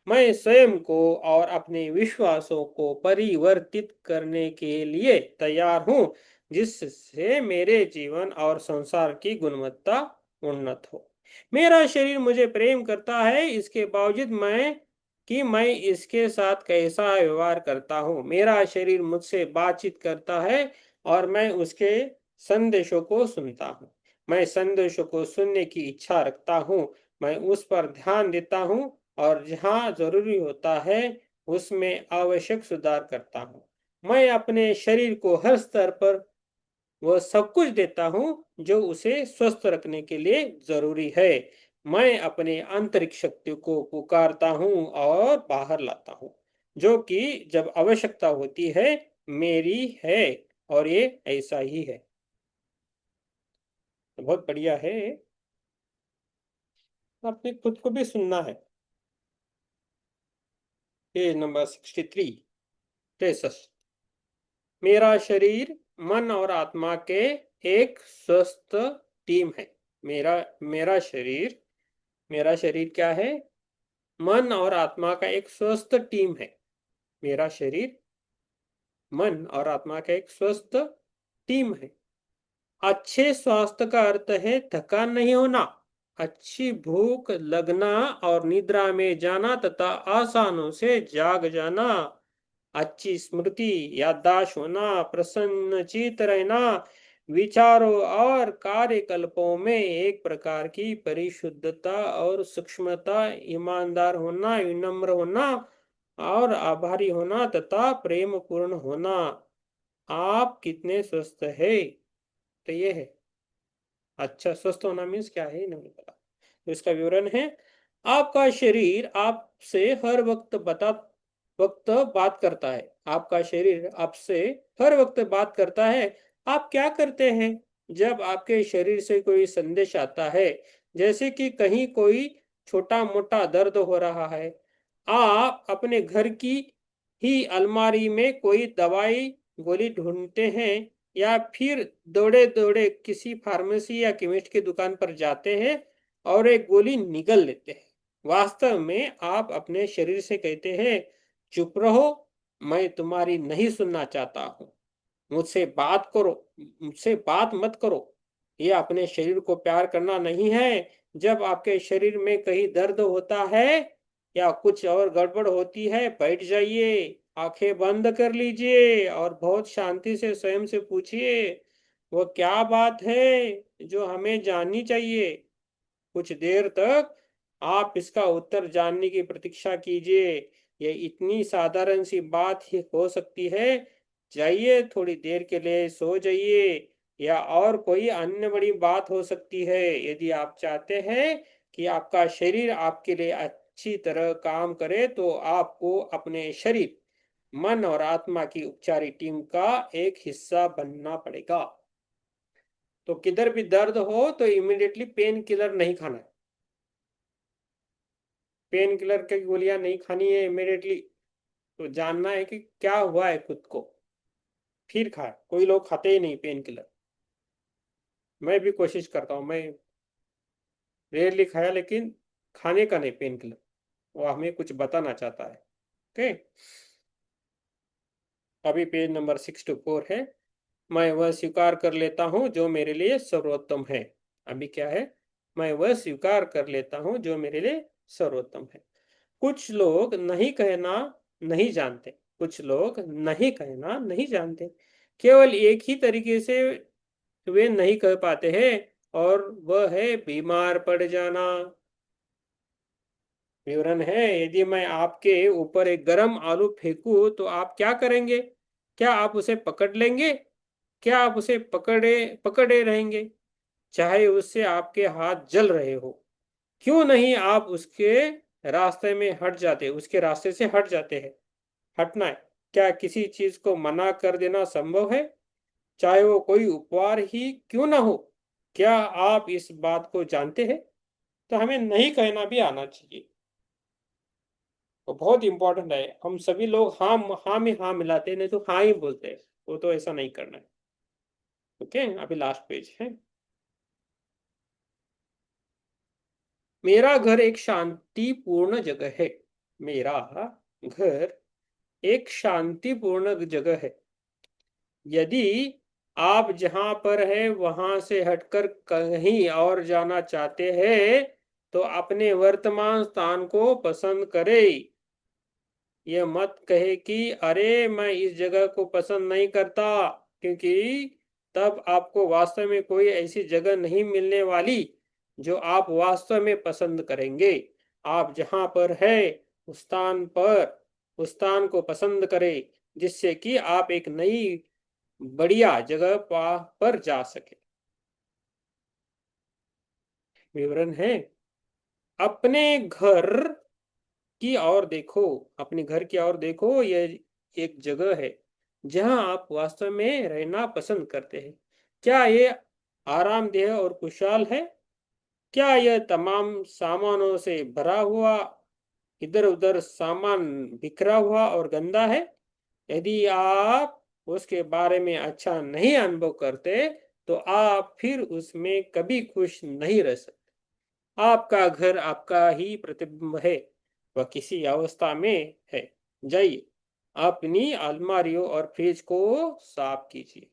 मैं स्वयं को और अपने विश्वासों को परिवर्तित करने के लिए तैयार हूँ, जिससे मेरे जीवन और संसार की गुणवत्ता उन्नत हो। मेरा शरीर मुझे प्रेम करता है, इसके बावजूद मैं इसके साथ कैसा व्यवहार करता हूँ। मेरा शरीर मुझसे बातचीत करता है और मैं उसके संदेशों को सुनता हूँ। मैं संदेशों को सुनने की इच्छा रखता हूँ। मैं उस पर ध्यान देता हूँ और जहाँ जरूरी होता है उसमें आवश्यक सुधार करता हूँ। मैं अपने शरीर को हर स्तर पर वह सब कुछ देता हूँ जो उसे स्वस्थ रखने के लिए जरूरी है। मैं अपने आंतरिक शक्ति को पुकारता हूँ और बाहर लाता हूँ, जो कि जब आवश्यकता होती है मेरी है। और ये ऐसा ही है। तो बहुत बढ़िया है। अपने खुद को भी सुनना है। Page number 63, 63। मेरा शरीर मन और आत्मा के एक स्वस्थ टीम है। मेरा मेरा शरीर मेरा शरीर क्या है? मन और आत्मा का एक स्वस्थ टीम है। मेरा शरीर मन और आत्मा का एक स्वस्थ टीम है। अच्छे स्वास्थ्य का अर्थ है थकान नहीं होना, अच्छी भूख लगना और निद्रा में जाना तथा आसानों से जाग जाना, अच्छी स्मृति याददाश्त होना, प्रसन्नचित रहना, विचारों और कार्यकल्पों में एक प्रकार की परिशुद्धता और सूक्ष्मता, ईमानदार होना, विनम्र होना और आभारी होना तथा प्रेम पूर्ण होना। आप कितने स्वस्थ है? तो ये है। अच्छा, स्वस्थ होना मीन्स क्या है नहीं पता, तो इसका विवरण है। आपका शरीर आपसे हर वक्त बात करता है। आपका शरीर आपसे हर वक्त बात करता है। आप क्या करते हैं जब आपके शरीर से कोई संदेश आता है, जैसे कि कहीं कोई छोटा मोटा दर्द हो रहा है? आप अपने घर की ही अलमारी में कोई दवाई गोली ढूंढते हैं या फिर दौड़े दौड़े किसी फार्मेसी या केमिस्ट की दुकान पर जाते हैं और एक गोली निगल लेते हैं? वास्तव में आप अपने शरीर से कहते हैं, चुप रहो, मैं तुम्हारी नहीं सुनना चाहता हूँ, मुझसे बात करो, मुझसे बात मत करो। ये अपने शरीर को प्यार करना नहीं है। जब आपके शरीर में कहीं दर्द होता है या कुछ और गड़बड़ होती है, बैठ जाइए, आंखें बंद कर लीजिए और बहुत शांति से स्वयं से पूछिए, वो क्या बात है जो हमें जाननी चाहिए। कुछ देर तक आप इसका उत्तर जानने की प्रतीक्षा कीजिए। ये इतनी साधारण सी बात ही हो सकती है। जाइए, थोड़ी देर के लिए सो जाइए, या और कोई अन्य बड़ी बात हो सकती है। यदि आप चाहते हैं कि आपका शरीर आपके लिए अच्छी तरह काम करे, तो आपको अपने शरीर, मन और आत्मा की उपचारी टीम का एक हिस्सा बनना पड़ेगा। तो किधर भी दर्द हो तो इमीडिएटली पेन किलर नहीं खाना है। पेन किलर की गोलियां नहीं खानी है इमीडिएटली। तो जानना है कि क्या हुआ है खुद को, फिर खाए। कोई लोग खाते ही नहीं पेन किलर। मैं भी कोशिश करता हूँ, मैं रेयरली खाया, लेकिन खाने का नहीं पेन किलर। वो हमें कुछ बताना चाहता है। ओके, अभी पेज नंबर 64 है। मैं वह स्वीकार कर लेता हूं जो मेरे लिए सर्वोत्तम है। अभी क्या है? मैं वह स्वीकार कर लेता हूं जो मेरे लिए सर्वोत्तम है। कुछ लोग नहीं कहना नहीं जानते। कुछ लोग नहीं कहना नहीं जानते। केवल एक ही तरीके से वे नहीं कह पाते हैं, और वह है बीमार पड़ जाना। विवरण है, यदि मैं आपके ऊपर एक गरम आलू फेंकूं तो आप क्या करेंगे? क्या आप उसे पकड़ लेंगे? क्या आप उसे पकड़े पकड़े रहेंगे, चाहे उससे आपके हाथ जल रहे हो? क्यों नहीं आप उसके रास्ते से हट जाते हैं? हटना है। क्या किसी चीज को मना कर देना संभव है, चाहे वो कोई उपहार ही क्यों ना हो? क्या आप इस बात को जानते हैं? तो हमें नहीं कहना भी आना चाहिए। वो बहुत इंपॉर्टेंट है। हम सभी लोग हाँ हाँ में हाँ मिलाते हैं, नहीं तो हाँ ही बोलते हैं। वो तो ऐसा नहीं करना है। ओके, अभी लास्ट पेज है। मेरा घर एक शांतिपूर्ण जगह है। मेरा घर एक शांतिपूर्ण जगह है। यदि आप जहां पर है वहां से हटकर कहीं और जाना चाहते हैं, तो अपने वर्तमान स्थान को पसंद करें। यह मत कहे कि अरे मैं इस जगह को पसंद नहीं करता, क्योंकि तब आपको वास्तव में कोई ऐसी जगह नहीं मिलने वाली जो आप वास्तव में पसंद करेंगे। आप जहां पर है उस स्थान को पसंद करें, जिससे कि आप एक नई बढ़िया जगह पर जा सके। विवरण है, अपने घर की ओर देखो। अपने घर की ओर देखो, यह एक जगह है जहां आप वास्तव में रहना पसंद करते हैं। क्या ये आरामदेह और खुशहाल है? क्या यह तमाम सामानों से भरा हुआ, इधर उधर सामान बिखरा हुआ और गंदा है? यदि आप उसके बारे में अच्छा नहीं अनुभव करते, तो आप फिर उसमें कभी खुश नहीं रह सकते। आपका घर आपका ही प्रतिबिंब है, वह किसी अवस्था में है। जाइए, अपनी अलमारियों और फ्रिज को साफ कीजिए।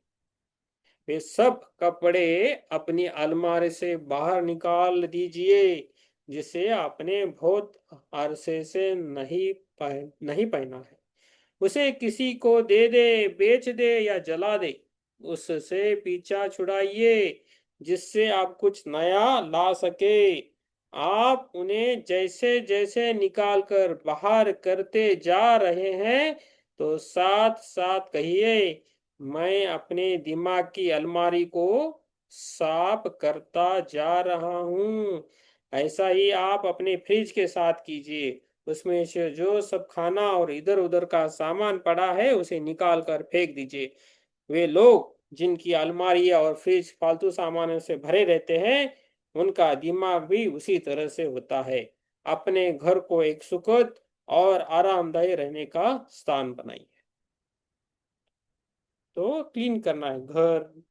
वे सब कपड़े अपनी अलमारी से बाहर निकाल दीजिए जिसे आपने बहुत अरसे से नहीं पहना है। उसे किसी को दे दे, बेच दे या जला दे। उससे पीछा छुड़ाइए जिससे आप कुछ नया ला सके। आप उन्हें जैसे जैसे निकाल कर बाहर करते जा रहे हैं, तो साथ साथ कहिए, मैं अपने दिमाग की अलमारी को साफ करता जा रहा हूं। ऐसा ही आप अपने फ्रिज के साथ कीजिए। उसमें से जो सब खाना और इधर उधर का सामान पड़ा है उसे निकाल कर फेंक दीजिए। वे लोग जिनकी अलमारी और फ्रिज फालतू सामानों से भरे रहते हैं, उनका दिमाग भी उसी तरह से होता है। अपने घर को एक सुखद और आरामदायी रहने का स्थान बनाइए। तो क्लीन करना है घर,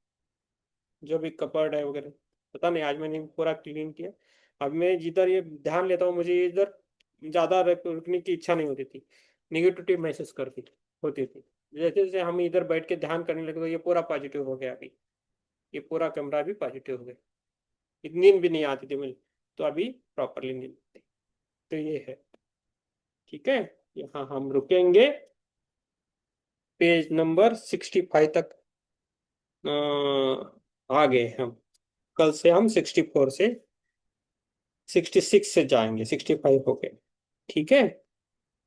जो भी कपड़ है वगैरह। पता नहीं, आज मैंने पूरा क्लीन किया। अब मैं जिधर ये ध्यान लेता हूँ, मुझे इधर ज्यादा रुकने की इच्छा नहीं होती थी। निगेटिविटी महसूस करती होती थी। जैसे जैसे हम इधर बैठ के ध्यान करने लगे, तो ये पूरा पॉजिटिव हो गया। अभी ये पूरा कमरा भी पॉजिटिव हो गया। नींद भी नहीं आती थी मुझे, तो अभी प्रॉपरली नींद आती। तो ये है। ठीक है, यहाँ हम रुकेंगे। पेज नंबर 65 तक आ गए हम। कल से हम 64 से 66 से जाएंगे, 65 हो गए। ठीक है।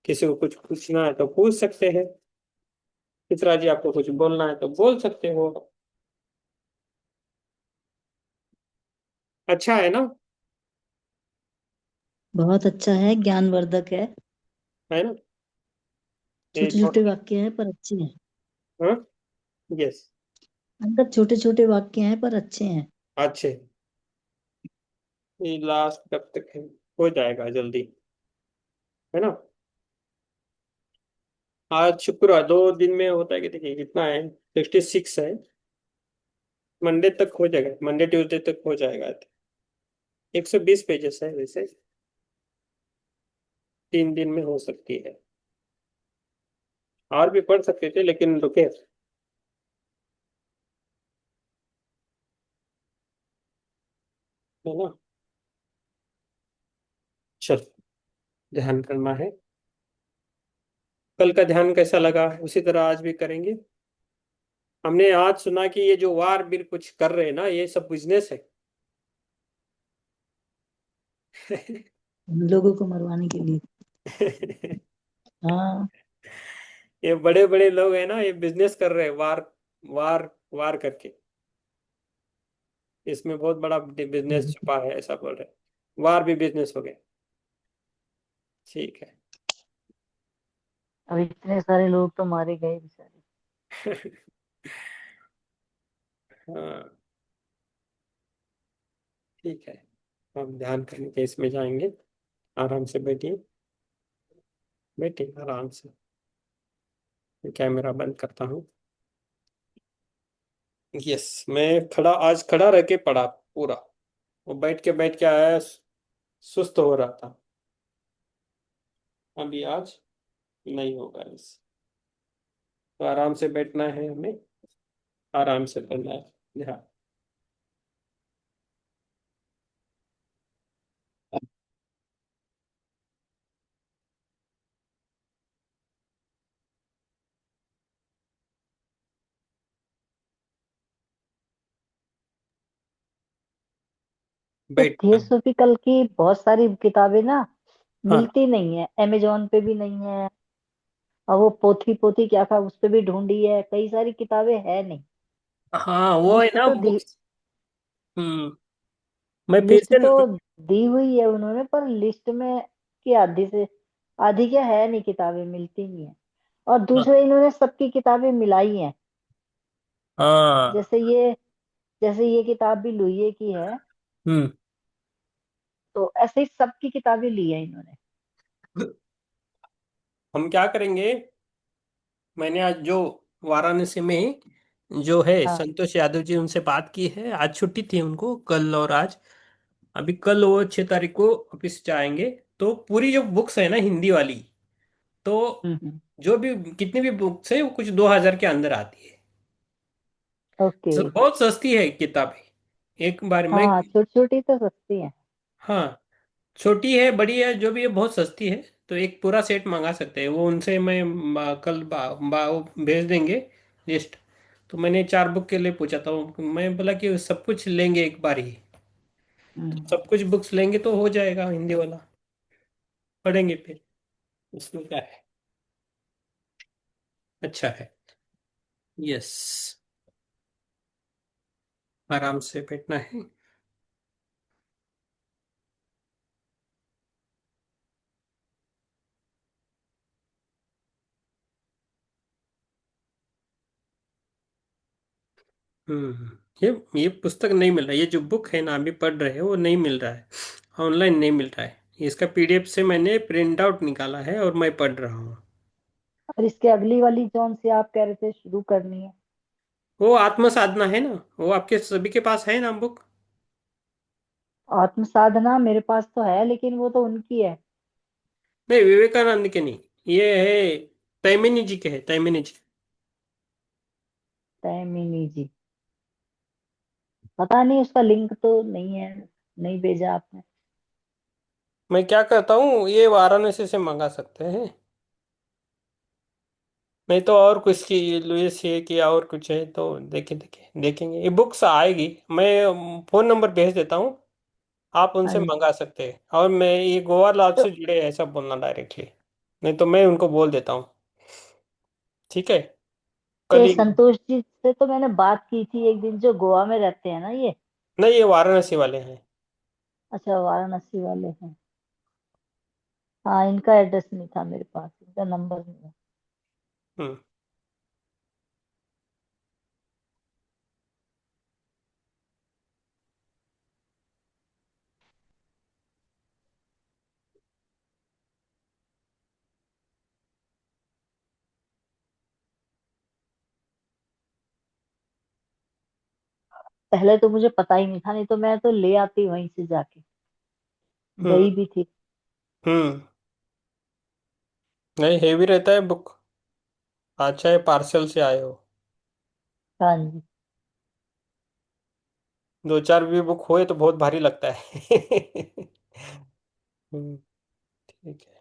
किसी को कुछ पूछना है तो पूछ सकते हैं। चित्रा जी आपको कुछ बोलना है तो बोल सकते हो। अच्छा है ना? बहुत अच्छा है, ज्ञानवर्धक है। है ना? ये छोटे छोटे वाक्य हैं पर अच्छे हैं। हाँ। यस। अंदर छोटे छोटे वाक्य हैं पर अच्छे हैं। अच्छे। ये लास्ट कब तक है? हो जाएगा जल्दी। है ना? आज शुक्रवार, 2 दिन में होता है कि देखिए कितना है, 66 है। मंडे तक हो जाएगा, मंडे ट्यूसडे तक हो जाएगा। 120 पेजेस है वैसे। 3 दिन में हो सकती है। और भी पढ़ सकते थे लेकिन रुके। है ना? चल, ध्यान करना है। कल का ध्यान कैसा लगा उसी तरह आज भी करेंगे। हमने आज सुना कि ये जो वार बीर कुछ कर रहे हैं ना, ये सब बिजनेस है। हम लोगों को मरवाने के लिए। हाँ। ये बड़े बड़े लोग हैं ना, ये बिजनेस कर रहे हैं वार, वार, वार करके। इसमें बहुत बड़ा बिजनेस छुपा है, ऐसा बोल रहे हैं। वार भी बिजनेस हो गया। ठीक है। अब इतने सारे लोग तो मारे गए बेचारे। हाँ। ठीक है। हम ध्यान करने के इसमें जाएंगे। आराम से बैठिए। बैठिए आराम से। मैं कैमरा बंद करता हूँ। यस, मैं खड़ा, आज खड़ा रह के पढ़ा पूरा। वो बैठ के आया, सुस्त हो रहा था। अभी आज नहीं होगा इस। तो आराम से बैठना है हमें। आराम से पढ़ना है। ध्यान। ये बैठना है। थियोसॉफिकल की बहुत सारी किताबें ना हाँ। मिलती नहीं है, अमेजोन पे भी नहीं है। और वो पोथी पोथी क्या था, उस पे भी ढूंढी है, कई सारी किताबें है नहीं। हाँ वो है लिस्ट ना तो दी बुक्स। हम्म। मैं फिर लिस्ट से। तो दी हुई है उन्होंने, पर लिस्ट में की आधी से आधी क्या है नहीं, किताबें मिलती नहीं है। और हाँ। दूसरे इन्होंने सबकी किताबें मिलाई हैं। हाँ। जैसे ये जैसे ये किताब भी लुइये की है, हम्म। तो ऐसे ही सबकी किताबें ली है इन्होंने। हम क्या करेंगे, मैंने आज जो वाराणसी में जो है हाँ। संतोष यादव जी, उनसे बात की है। आज छुट्टी थी उनको, कल और आज। अभी कल वो 6 तारीख को ऑफिस जाएंगे। तो पूरी जो बुक्स है ना हिंदी वाली, तो हम्म। जो भी कितनी भी बुक्स है वो कुछ 2,000 के अंदर आती है। ओके। बहुत सस्ती है किताबें। एक बार में। हाँ, छोटी छोटी तो सस्ती है। हाँ। छोटी है बड़ी है जो भी है, बहुत सस्ती है। तो एक पूरा सेट मंगा सकते हैं, वो उनसे मैं कल वो भेज देंगे लिस्ट। तो मैंने 4 बुक के लिए पूछा था, मैं बोला कि सब कुछ लेंगे एक बार ही। तो हम्म। सब कुछ बुक्स लेंगे तो हो जाएगा हिंदी वाला। पढ़ेंगे फिर। उसमें क्या है। अच्छा है। यस। आराम से बैठना है। हम्म। ये पुस्तक नहीं मिल रहा, ये जो बुक है ना अभी पढ़ रहे हैं वो नहीं मिल रहा है। ऑनलाइन नहीं मिल रहा है। इसका पीडीएफ से मैंने प्रिंट आउट निकाला है और मैं पढ़ रहा हूँ। और इसके अगली वाली जौन सी आप कह रहे थे शुरू करनी है? वो आत्म साधना है ना, वो आपके सभी के पास है ना बुक। आत्म साधना मेरे पास तो है, लेकिन वो तो उनकी है। नहीं, विवेकानंद के नहीं। ये है, तैमिनी जी के है, तैमिनी जी। तैमिनी जी। पता नहीं, उसका लिंक तो नहीं है, नहीं भेजा आपने। मैं क्या करता हूँ, ये वाराणसी से मंगा सकते हैं। नहीं तो और कुछ की लुइस है कि और कुछ है तो देखेंगे ये बुक्स आएगी। मैं फोन नंबर भेज देता हूँ। आप हाँ उनसे जी। मंगा सकते हैं, और मैं ये गोवा लॉज तो से जुड़े हैं, ऐसा बोलना डायरेक्टली। नहीं तो मैं उनको बोल देता हूँ। ठीक है, कल ये ही। संतोष जी से तो मैंने बात की थी एक दिन, जो गोवा में रहते हैं ना ये। नहीं, ये वाराणसी वाले हैं। अच्छा, वाराणसी वाले हैं। हाँ, इनका एड्रेस नहीं था मेरे पास, इनका नंबर नहीं है। हम्म। पहले तो मुझे पता ही नहीं था, नहीं तो मैं तो ले आती वहीं से जाके। हम्म। गई भी थी। हम्म। नहीं, हेवी रहता है बुक। अच्छा है पार्सल से आए हो। हाँ जी। दो चार भी बुक होए तो बहुत भारी लगता है। हम्म। ठीक है।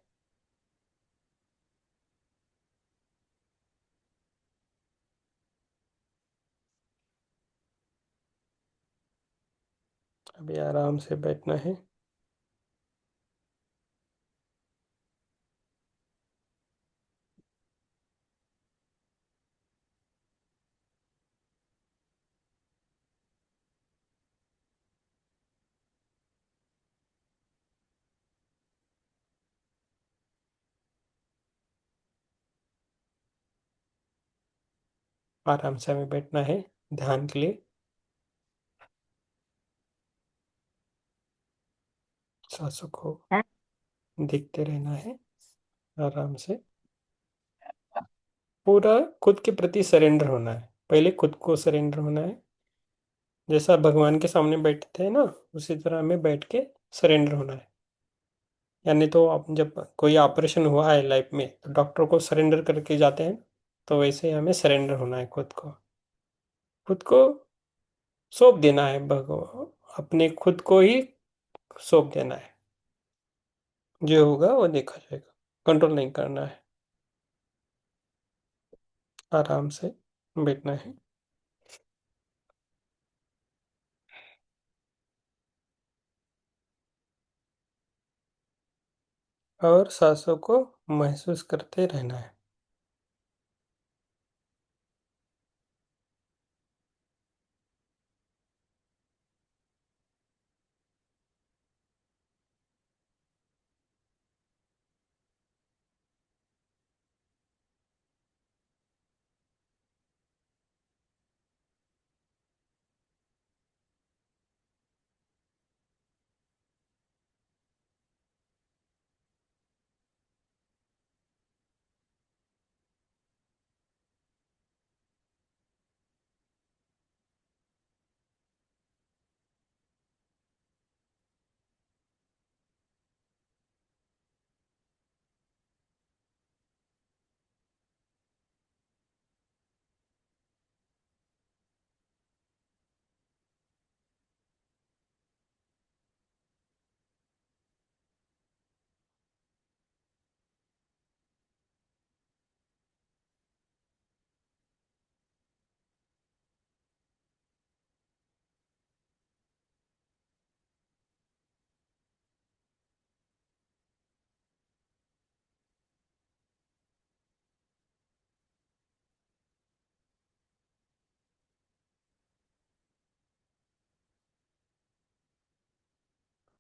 अभी आराम से बैठना है। आराम से हमें बैठना है ध्यान के लिए। सांसों को है। देखते रहना है आराम से। पूरा खुद के प्रति सरेंडर होना है, पहले खुद को सरेंडर होना है। जैसा भगवान के सामने बैठते हैं ना, उसी तरह हमें बैठ के सरेंडर होना है। यानी तो आप जब कोई ऑपरेशन हुआ है लाइफ में तो डॉक्टर को सरेंडर करके जाते हैं, तो वैसे ही हमें सरेंडर होना है खुद को। खुद को सौंप देना है भगवान, अपने खुद को ही सौंप देना है। जो होगा वो देखा जाएगा, कंट्रोल नहीं करना है। आराम से बैठना है। और सांसों को महसूस करते रहना है।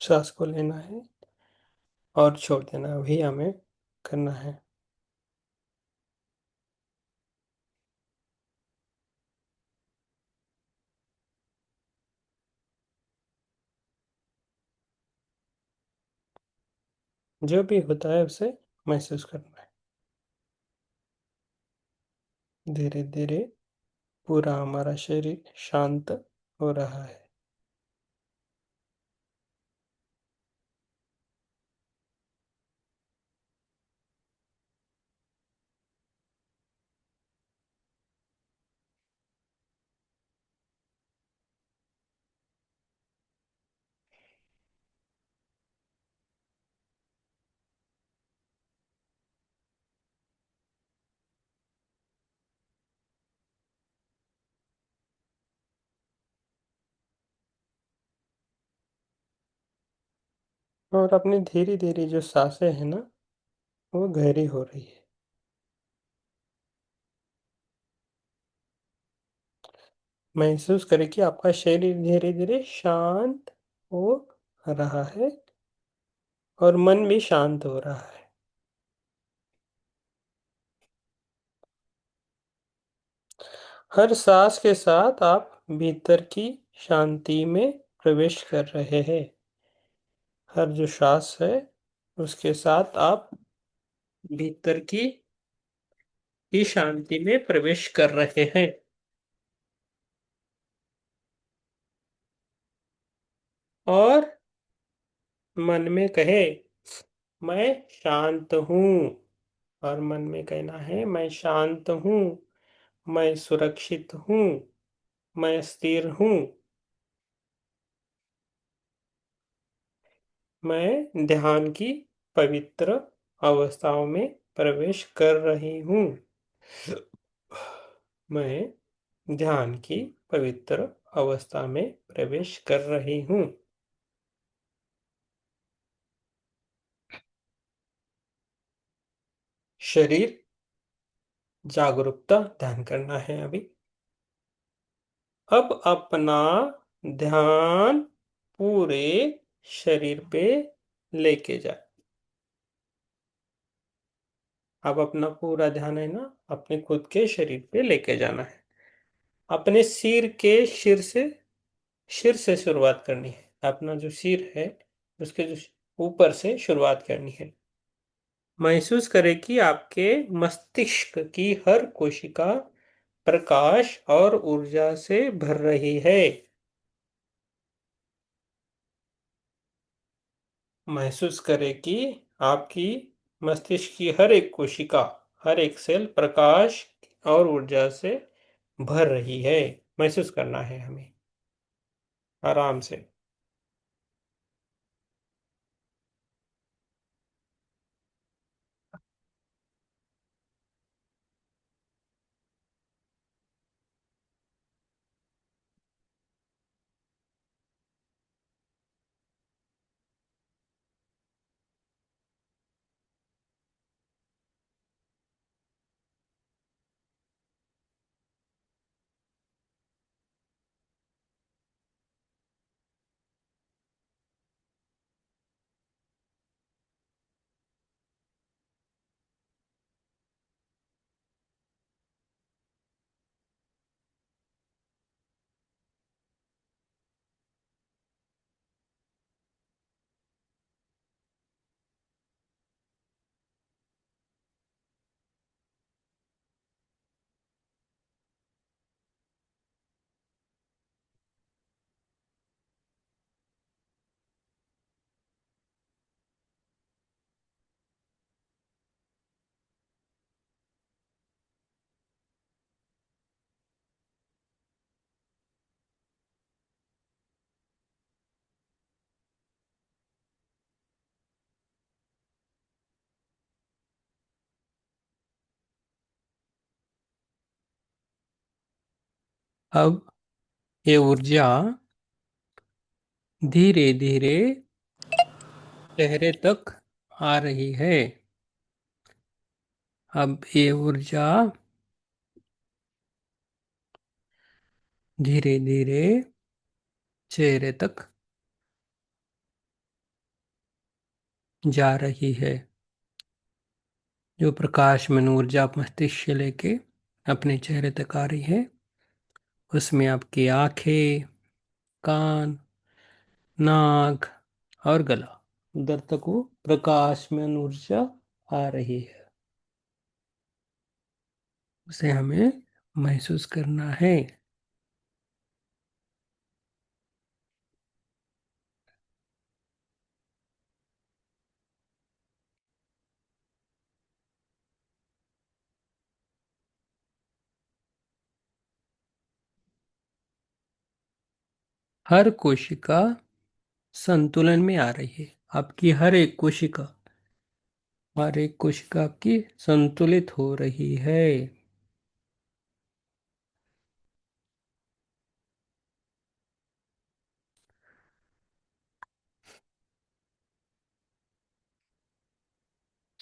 सांस को लेना है और छोड़ देना, वही हमें करना है। जो भी होता है उसे महसूस करना है। धीरे धीरे पूरा हमारा शरीर शांत हो रहा है। और अपनी धीरे धीरे जो सांसें हैं ना, वो गहरी हो रही है। महसूस करें कि आपका शरीर धीरे धीरे शांत हो रहा है और मन भी शांत हो रहा है। हर सांस के साथ आप भीतर की शांति में प्रवेश कर रहे हैं। हर जो सांस है उसके साथ आप भीतर की शांति में प्रवेश कर रहे हैं। और मन में कहे, मैं शांत हूँ। और मन में कहना है, मैं शांत हूँ, मैं सुरक्षित हूँ, मैं स्थिर हूँ, मैं ध्यान की पवित्र अवस्थाओं में प्रवेश कर रही हूँ। मैं ध्यान की पवित्र अवस्था में प्रवेश कर रही हूँ। शरीर जागरूकता ध्यान करना है अभी। अब अपना ध्यान पूरे शरीर पे लेके जाए। अब अपना पूरा ध्यान है ना अपने खुद के शरीर पे लेके जाना है। अपने सिर से शुरुआत करनी है। अपना जो सिर है उसके जो ऊपर से शुरुआत करनी है। महसूस करें कि आपके मस्तिष्क की हर कोशिका प्रकाश और ऊर्जा से भर रही है। महसूस करें कि आपकी मस्तिष्क की हर एक कोशिका, हर एक सेल प्रकाश और ऊर्जा से भर रही है। महसूस करना है हमें आराम से। अब ये ऊर्जा धीरे धीरे चेहरे तक आ रही है। अब ये ऊर्जा धीरे धीरे चेहरे तक जा रही है। जो प्रकाश में ऊर्जा मस्तिष्क से लेके अपने चेहरे तक आ रही है उसमें आपकी आंखें, कान, नाक और गला, उधर तक वो प्रकाश में ऊर्जा आ रही है। उसे हमें महसूस करना है। हर कोशिका संतुलन में आ रही है। आपकी हर एक कोशिका आपकी संतुलित हो रही है।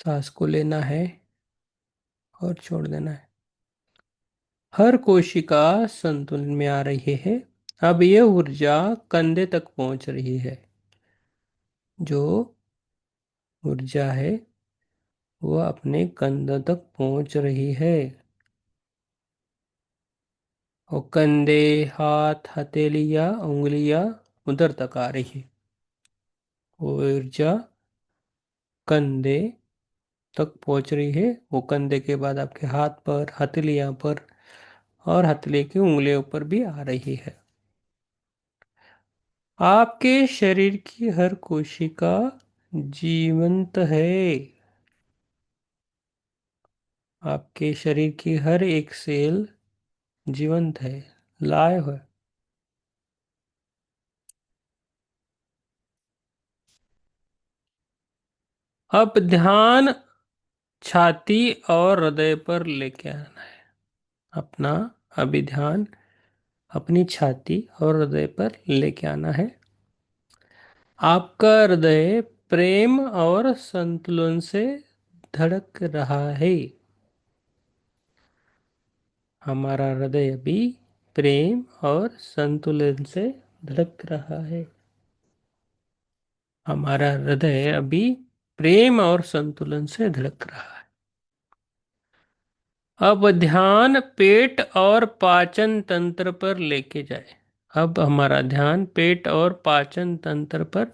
सांस को लेना है और छोड़ देना है। हर कोशिका संतुलन में आ रही है। अब यह ऊर्जा कंधे तक पहुंच रही है। जो ऊर्जा है वो अपने कंधों तक पहुंच रही है। और कंधे, हाथ, हथेलियां, उंगलियां उधर तक आ रही है। वो ऊर्जा कंधे तक पहुंच रही है। वो कंधे के बाद आपके हाथ पर, हथेलियां पर और हथेली की उंगलियों पर भी आ रही है। आपके शरीर की हर कोशिका जीवंत है। आपके शरीर की हर एक सेल जीवंत है, लाइव है। अब ध्यान छाती और हृदय पर लेके आना है। अपना अभी ध्यान अपनी छाती और हृदय पर लेके आना है। आपका हृदय प्रेम और संतुलन से धड़क रहा है। हमारा हृदय अभी प्रेम और संतुलन से धड़क रहा है। हमारा हृदय अभी प्रेम और संतुलन से धड़क रहा है। अब ध्यान पेट और पाचन तंत्र पर लेके जाए। अब हमारा ध्यान पेट और पाचन तंत्र पर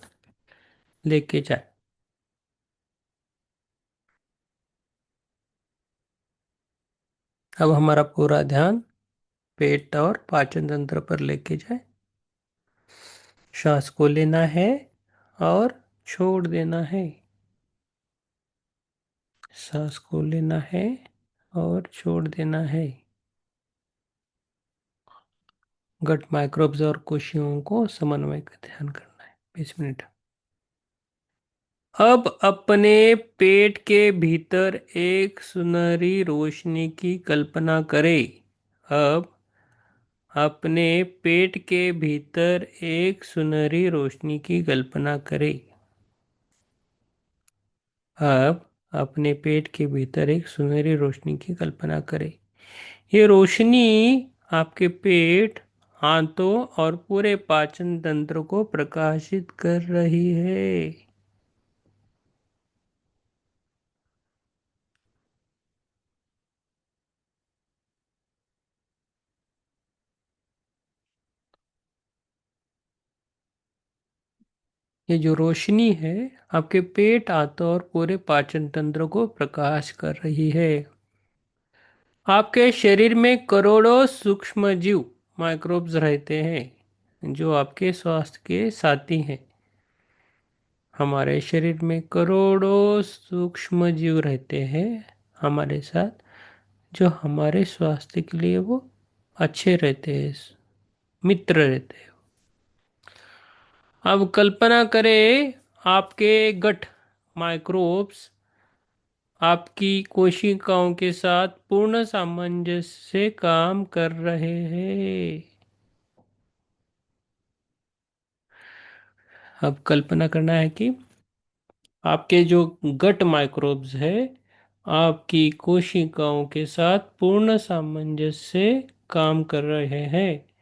लेके जाए। अब हमारा पूरा ध्यान पेट और पाचन तंत्र पर लेके जाए। श्वास को लेना है और छोड़ देना है। सांस को लेना है और छोड़ देना है। गट माइक्रोब्स और कोशिकाओं को समन्वय का ध्यान करना है। 20 मिनट। अब अपने पेट के भीतर एक सुनहरी रोशनी की कल्पना करें। अब अपने पेट के भीतर एक सुनहरी रोशनी की कल्पना करें। अब अपने पेट के भीतर एक सुनहरी रोशनी की कल्पना करें। ये रोशनी आपके पेट, आंतों और पूरे पाचन तंत्र को प्रकाशित कर रही है। ये जो रोशनी है आपके पेट, आंतों और पूरे पाचन तंत्र को प्रकाश कर रही है। आपके शरीर में करोड़ों सूक्ष्म जीव, माइक्रोब्स रहते हैं जो आपके स्वास्थ्य के साथी हैं। हमारे शरीर में करोड़ों सूक्ष्म जीव रहते हैं हमारे साथ, जो हमारे स्वास्थ्य के लिए वो अच्छे रहते हैं, मित्र रहते हैं। अब कल्पना करें आपके गट माइक्रोब्स आपकी कोशिकाओं के साथ पूर्ण सामंजस्य से काम कर रहे हैं। अब कल्पना करना है कि आपके जो गट माइक्रोब्स है आपकी कोशिकाओं के साथ पूर्ण सामंजस्य से काम कर रहे हैं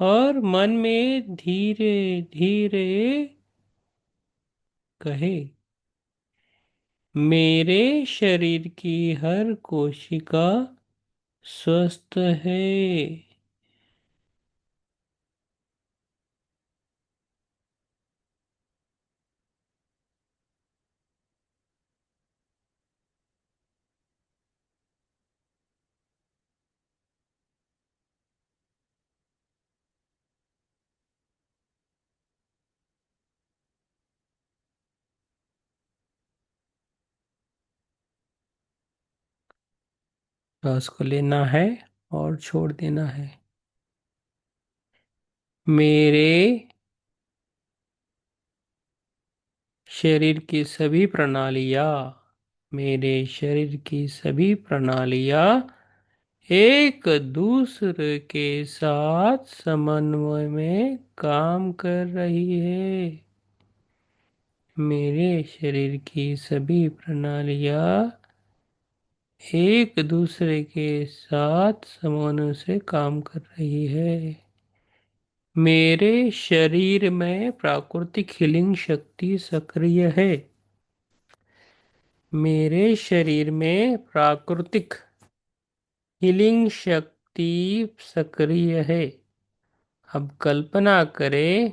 और मन में धीरे धीरे कहे, मेरे शरीर की हर कोशिका स्वस्थ है। सांस को लेना है और छोड़ देना है। मेरे शरीर की सभी प्रणालियाँ, मेरे शरीर की सभी प्रणालियाँ एक दूसरे के साथ समन्वय में काम कर रही है। मेरे शरीर की सभी प्रणालियाँ एक दूसरे के साथ समन्वय से काम कर रही है। मेरे शरीर में प्राकृतिक हीलिंग शक्ति सक्रिय है। मेरे शरीर में प्राकृतिक हीलिंग शक्ति सक्रिय है। अब कल्पना करें,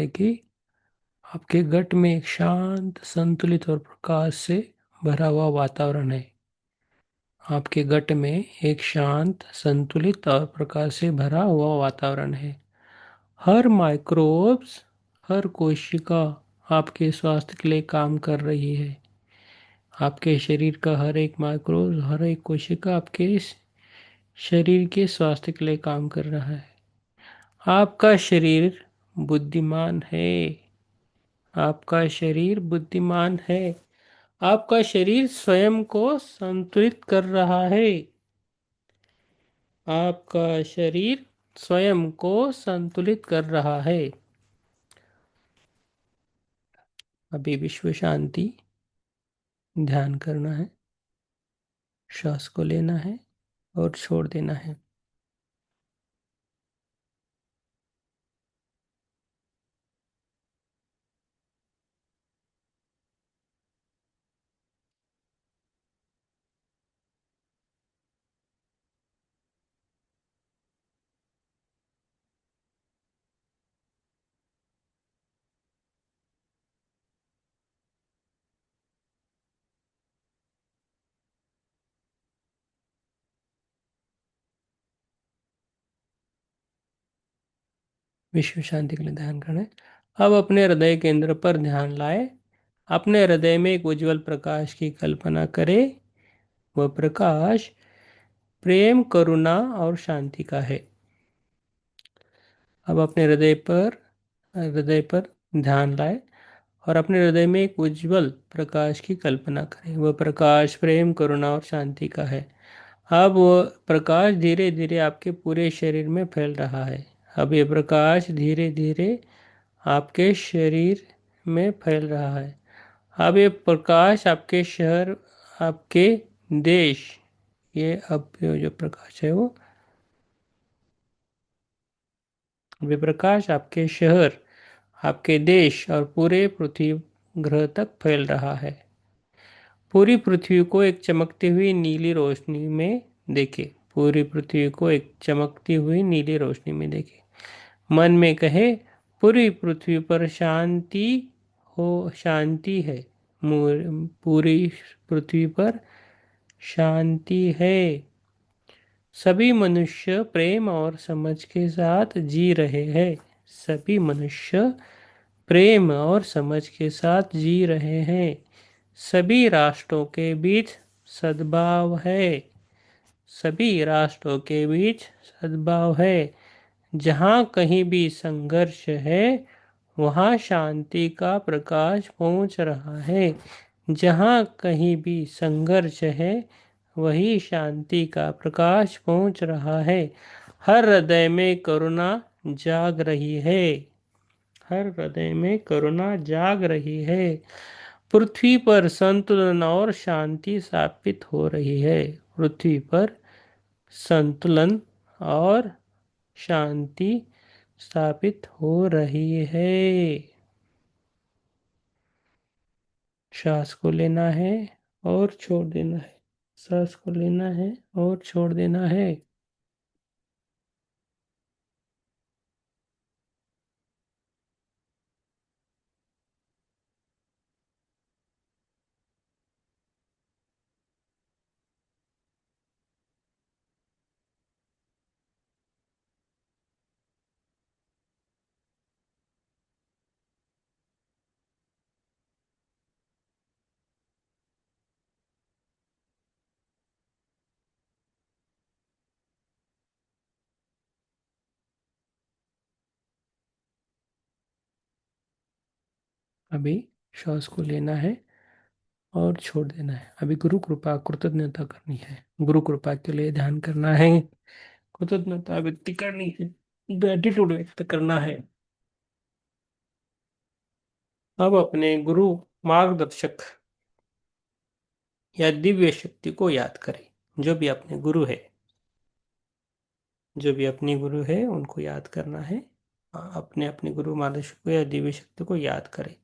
कि आपके गट में एक शांत, संतुलित और प्रकाश से भरा हुआ वातावरण है। आपके गट में एक शांत, संतुलित और प्रकाश से भरा हुआ वातावरण है। हर माइक्रोब्स, हर कोशिका आपके स्वास्थ्य के लिए काम कर रही है। आपके शरीर का हर एक माइक्रोब, हर एक कोशिका आपके शरीर के स्वास्थ्य के लिए काम कर रहा है। आपका शरीर बुद्धिमान है। आपका शरीर बुद्धिमान है। आपका शरीर स्वयं को संतुलित कर रहा है। आपका शरीर स्वयं को संतुलित कर रहा है। अभी विश्व शांति ध्यान करना है। श्वास को लेना है और छोड़ देना है। विश्व शांति के लिए ध्यान करना है। अब अपने हृदय केंद्र पर ध्यान लाए। अपने हृदय में एक उज्जवल प्रकाश की कल्पना करें। वह प्रकाश प्रेम, करुणा और शांति का है। अब अपने हृदय पर ध्यान लाए और अपने हृदय में एक उज्जवल प्रकाश की कल्पना करें। वह प्रकाश प्रेम, करुणा और शांति का है। अब वह प्रकाश धीरे धीरे आपके पूरे शरीर में फैल रहा है। अब ये प्रकाश धीरे धीरे आपके शरीर में फैल रहा है। अब ये प्रकाश आपके शहर, आपके देश, ये अब जो प्रकाश है वो विप्रकाश आपके शहर, आपके देश और पूरे पृथ्वी ग्रह तक फैल रहा है। पूरी पृथ्वी को एक चमकती हुई नीली रोशनी में देखें। पूरी पृथ्वी को एक चमकती हुई नीली रोशनी में देखें। मन में कहे, पूरी पृथ्वी पर शांति हो, शांति है। पूरी पृथ्वी पर शांति है। सभी मनुष्य प्रेम और समझ के साथ जी रहे हैं। सभी मनुष्य प्रेम और समझ के साथ जी रहे हैं। सभी राष्ट्रों के बीच सद्भाव है। सभी राष्ट्रों के बीच सद्भाव है। जहाँ कहीं भी संघर्ष है, वहाँ शांति का प्रकाश पहुँच रहा है। जहाँ कहीं भी संघर्ष है, वही शांति का प्रकाश पहुँच रहा है। हर हृदय में करुणा जाग रही है। हर हृदय में करुणा जाग रही है। पृथ्वी पर संतुलन और शांति स्थापित हो रही है। पृथ्वी पर संतुलन और शांति स्थापित हो रही है। सांस को लेना है और छोड़ देना है। सांस को लेना है और छोड़ देना है। अभी श्वास को लेना है और छोड़ देना है। अभी गुरु कृपा कृतज्ञता करनी है। गुरु कृपा के लिए ध्यान करना है। कृतज्ञता व्यक्त करनी है। ग्रेटिट्यूड व्यक्त करना है। अब अपने गुरु मार्गदर्शक या दिव्य शक्ति को याद करें। जो भी अपने गुरु है, जो भी अपनी गुरु है उनको याद करना है। अपने अपने गुरु मार्गदर्शक को या दिव्य शक्ति को याद करें।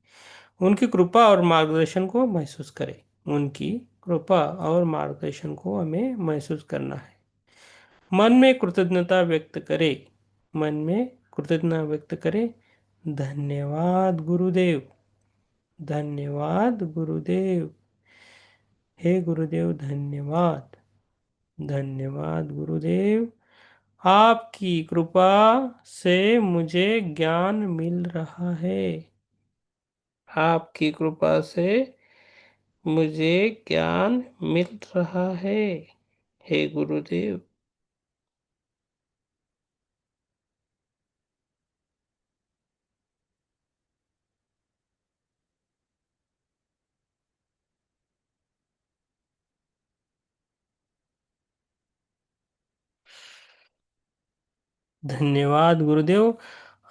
उनकी कृपा और मार्गदर्शन को महसूस करें। उनकी कृपा और मार्गदर्शन को हमें महसूस करना है। मन में कृतज्ञता व्यक्त करें। मन में कृतज्ञता व्यक्त करें। धन्यवाद गुरुदेव। धन्यवाद गुरुदेव। हे गुरुदेव धन्यवाद। धन्यवाद गुरुदेव। आपकी कृपा से मुझे ज्ञान मिल रहा है। आपकी कृपा से मुझे ज्ञान मिल रहा है। हे गुरुदेव। धन्यवाद गुरुदेव।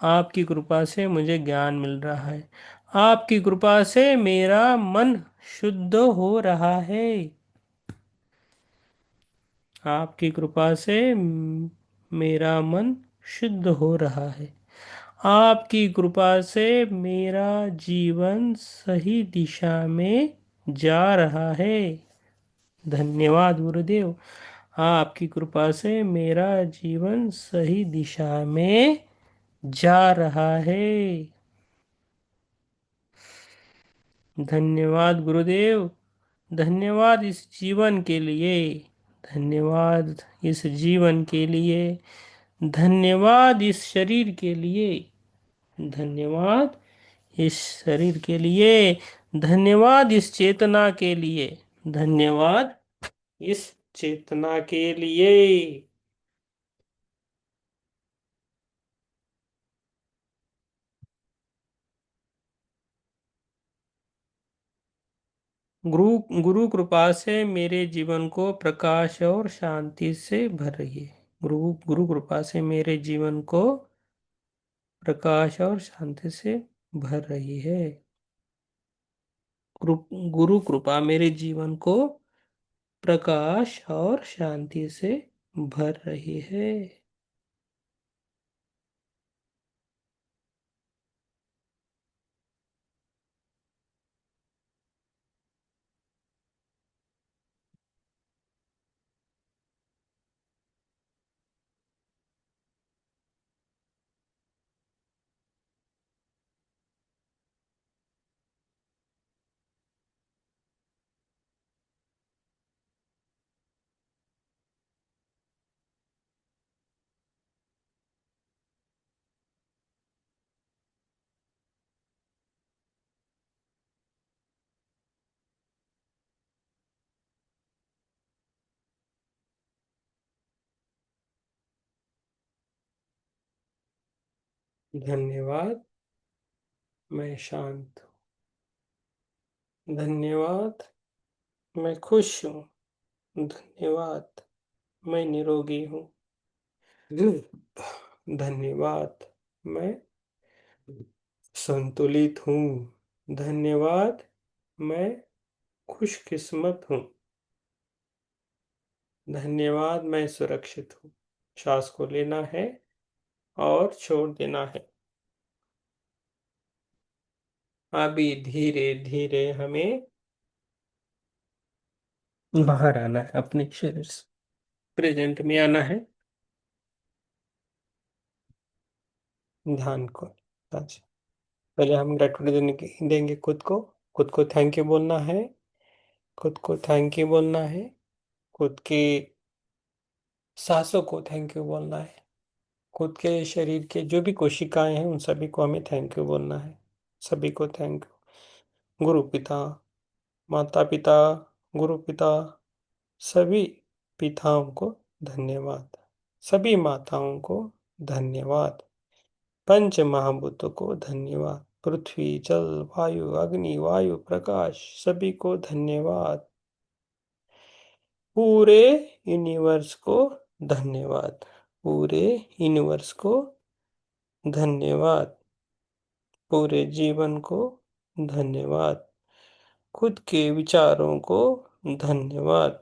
आपकी कृपा से मुझे ज्ञान मिल रहा है। आपकी कृपा से मेरा मन शुद्ध हो रहा है। आपकी कृपा से मेरा मन शुद्ध हो रहा है। आपकी कृपा से मेरा जीवन सही दिशा में जा रहा है। धन्यवाद गुरुदेव। आपकी कृपा से मेरा जीवन सही दिशा में जा रहा है। धन्यवाद गुरुदेव। धन्यवाद इस जीवन के लिए। धन्यवाद इस जीवन के लिए। धन्यवाद इस शरीर के लिए। धन्यवाद इस शरीर के लिए। धन्यवाद इस चेतना के लिए। धन्यवाद इस चेतना के लिए। गुरु गुरु कृपा से मेरे जीवन को प्रकाश और शांति से भर रही है। गुरु गुरु कृपा से मेरे जीवन को प्रकाश और शांति से भर रही है। गुरु गुरु कृपा मेरे जीवन को प्रकाश और शांति से भर रही है। धन्यवाद। मैं शांत हूँ। धन्यवाद। मैं खुश हूँ। धन्यवाद। मैं निरोगी हूँ। धन्यवाद। मैं संतुलित हूँ। धन्यवाद। मैं खुशकिस्मत हूँ। धन्यवाद, मैं सुरक्षित हूँ। श्वास को लेना है और छोड़ देना है। अभी धीरे धीरे हमें बाहर आना है, अपने शरीर से प्रेजेंट में आना है। ध्यान को अच्छा, पहले हम ग्रेटिट्यूड देंगे खुद को थैंक यू बोलना है। खुद को थैंक यू बोलना है। खुद की सांसों को थैंक यू बोलना है। खुद के शरीर के जो भी कोशिकाएं हैं उन सभी को हमें थैंक यू बोलना है। सभी को थैंक यू। गुरु पिता, माता पिता, गुरु पिता, सभी पिताओं को धन्यवाद। सभी माताओं को धन्यवाद। पंच महाभूतों को धन्यवाद। पृथ्वी, जल, वायु, अग्नि, वायु, प्रकाश, सभी को धन्यवाद। पूरे यूनिवर्स को धन्यवाद। पूरे यूनिवर्स को धन्यवाद। पूरे जीवन को धन्यवाद। खुद के विचारों को धन्यवाद।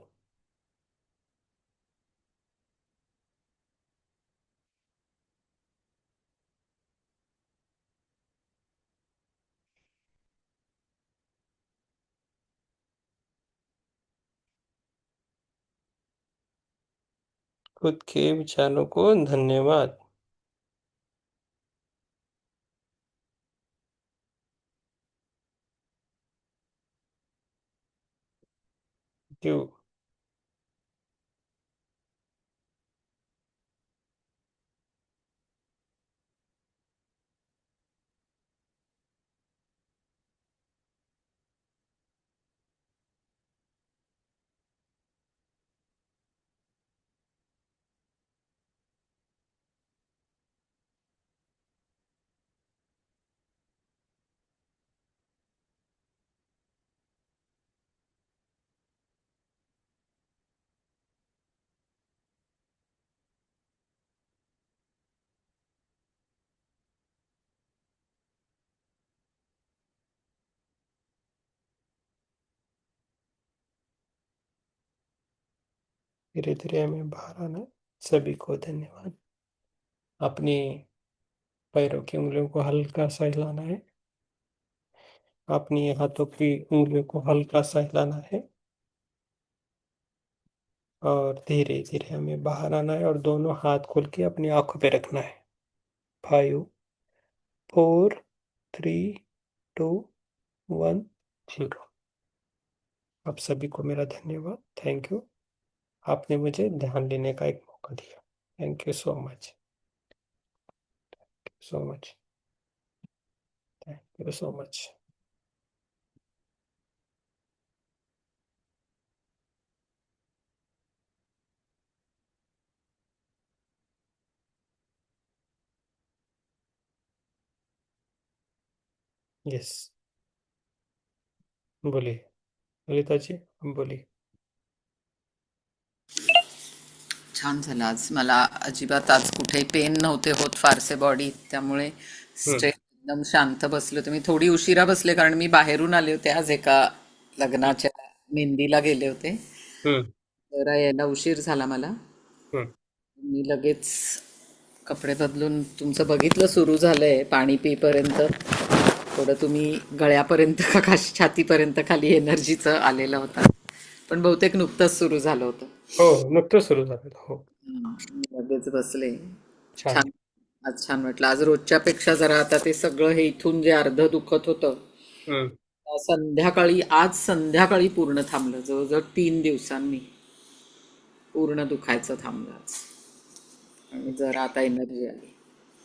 खुद के विचारों को धन्यवाद। क्यों? धीरे धीरे हमें बाहर आना है। सभी को धन्यवाद। अपनी पैरों की उंगलियों को हल्का सा हिलाना है। अपनी हाथों की उंगलियों को हल्का सा हिलाना है और धीरे धीरे हमें बाहर आना है और दोनों हाथ खोल के अपनी आंखों पे रखना है। 5, 4, 3, 2, 1, 0। आप सभी को मेरा धन्यवाद। Thank you. आपने मुझे ध्यान देने का एक मौका दिया। Thank you so much. So much. Thank you so much. Yes, बोलिए ललिता जी, बोलिए। छान झालं आज. मला अजिबात आज कुठेही पेन नव्हते होत फारसे बॉडी, त्यामुळे हम्म, स्ट्रेट एकदम शांत बसले होते. मी थोडी उशिरा बसले कारण मी बाहेरून आले होते आज एका हम्म, लग्नाच्या मेहंदीला गेले होते. हम्म, जरा यायला उशीर झाला मला. हम्म. मी लगेच कपडे बदलून तुमचं बघितलं सुरू झालंय पाणी पिईपर्यंत. थोडं तुम्ही गळ्यापर्यंत का छातीपर्यंत खाली एनर्जीचं आलेलं होतं, पण बहुतेक नुकतंच सुरू झालं होतं. हो, नुकतं सुरू झालं. हो, लगेच बसले. छान. छान. आज छान वाटलं. आज रोजच्यापेक्षा जरा आता ते सगळं हे इथून जे अर्ध दुखत होतं, हम्म. आज संध्याकाळी पूर्ण थांबलं. जवळजवळ 3 दिवसांनी पूर्ण दुखायचं थांबलं आज. आणि जरा आता एनर्जी आली.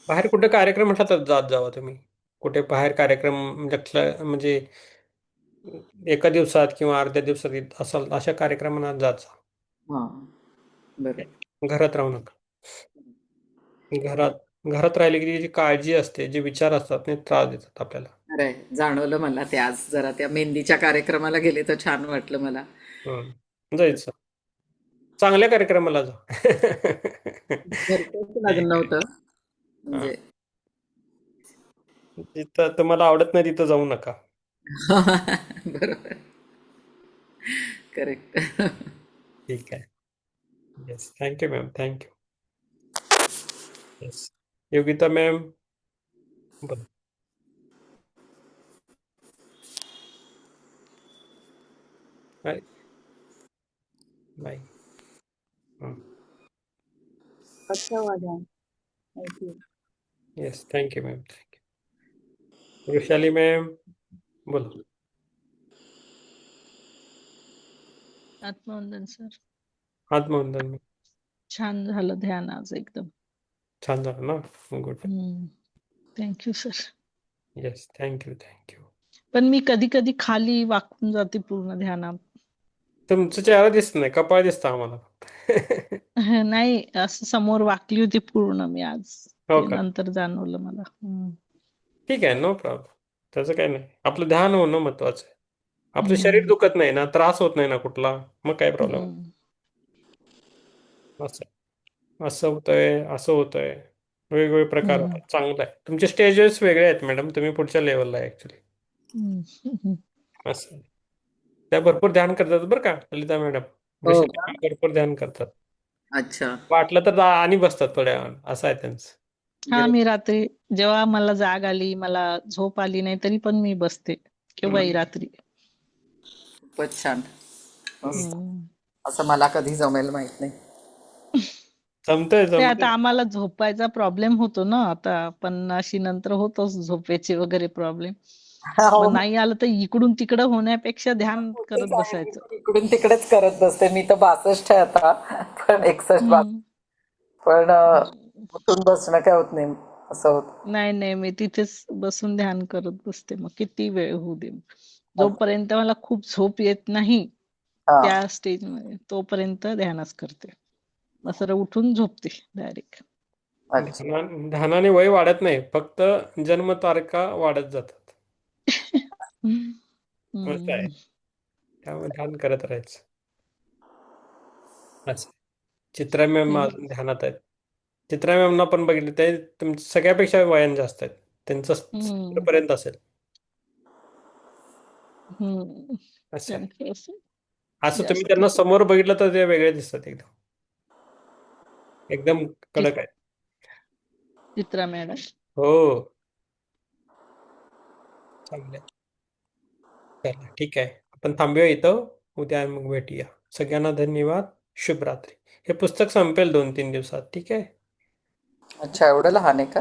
बाहेर कुठे कार्यक्रम म्हटलं तर जात जावा तुम्ही. कुठे बाहेर कार्यक्रम म्हणजे एका दिवसात किंवा अर्ध्या दिवसात येत असाल अशा कार्यक्रमांना जात जा. हां, बरोबर. घरात राहू नका. घरात घरात राहिले की जी काळजी असते, जे विचार असतात ते त्रास देतात आपल्याला. खरंय, जाणवलं मला ते आज जरा त्या मेहंदीच्या कार्यक्रमाला गेले तर छान वाटलं मला. जायचं चांगल्या कार्यक्रमाला जा. घरचंच लग्न ठीक आहे. होतं हा. म्हणजे. जिथं तुम्हाला आवडत नाही तिथं जाऊ नका. बरोबर. करेक्ट. ठीक आहे. Yes, thank you ma'am, thank you. Yes, Yogita ma'am, बोला. नाही, नाही. हं. अच्छा हुआ ध्यान। Thank you. Yes, thank you ma'am, thank you. Vrishali ma'am, बोला. आत्मवंदन सर. आत्मवंदन मॅम. छान झालं ध्यान आज एकदम. छान झालं ना? Good. Thank you sir. Yes, thank you, thank you. पण मी कधी कधी खाली वाकून जाते पूर्ण ध्यानात. तुमचं चेहरा दिसत नाही, कपाळ दिसतं आम्हाला. नाही, असं समोर वाकली होती पूर्ण मी आज. हो ते का? नंतर जाणवलं मला. ठीक आहे, नो प्रॉब्लेम. त्याचं काही नाही. आपलं ध्यान होणं महत्वाचं आहे. आपलं शरीर हम्म. दुखत नाही ना, त्रास होत नाही ना कुठला, मग काय प्रॉब्लेम? हम्म. असं असं होतंय, असं होतंय. वेगवेगळे प्रकार हम्म. होतात. चांगलं आहे. तुमचे स्टेजेस वेगळे आहेत मॅडम. तुम्ही पुढच्या लेवलला आहे ऍक्च्युली. हम्म. असं. त्या भरपूर ध्यान करतात बरं का ललिता मॅडम. हो वृषाली का? मॅम भरपूर ध्यान करतात. अच्छा. वाटलं तर आणि बसतात थोड्या वेळानं. असं आहे त्यांचं. हा, मी रात्री जेव्हा मला जाग आली, मला झोप आली नाही तरी पण मी बसते केव्हाही रात्री. खूपच छान. मस्त. हम्म. असं मला कधी जमेल माहित नाही. जमतंय, ते आता जमतंय. आम्हाला झोपायचा प्रॉब्लेम होतो ना, आता 50 नंतर होतोच झोपेचे वगैरे प्रॉब्लेम. हो मग नाही आलं तर इकडून तिकडं होण्यापेक्षा ध्यान तेच करत आहे. मी बसायचं. पण इकडून तिकडेच करत बसते. मी तर 62 आहे आता, पण 61 हम्म. पण उठून बसणं काय होत नाही असं होत. नाही नाही, मी तिथेच बसून ध्यान करत बसते. मग किती वेळ होऊ दे, जोपर्यंत मला खूप झोप येत नाही हा. त्या स्टेजमध्ये, तोपर्यंत ध्यानच करते. मग सरळ उठून झोपते डायरेक्ट. अच्छा. ध्यानाने वय वाढत नाही, फक्त जन्मतारखा वाढत जातात. मस्त आहे. त्यामुळे ध्यान करत राहायचं. असं. चित्रा मॅम अजून ध्यानात आहेत. चित्रा मॅमना पण बघितलं ते तुमच्या सगळ्यापेक्षा वयाने जास्त आहेत. त्यांचं 70 पर्यंत असेल. असं आहे. त्यांचं असं असं तुम्ही जास्त त्यांना समोर बघितलं तर ते वेगळे दिसतात एकदम. एकदम कडक आहे. चित्रा मॅडम. हो. चांगलं आहे. चला, ठीक आहे. आपण थांबूया इथं. उद्या मग भेटूया. सगळ्यांना धन्यवाद. शुभरात्री. हे पुस्तक संपेल 2-3 दिवसात. ठीक आहे. अच्छा, एवढं लहान आहे का?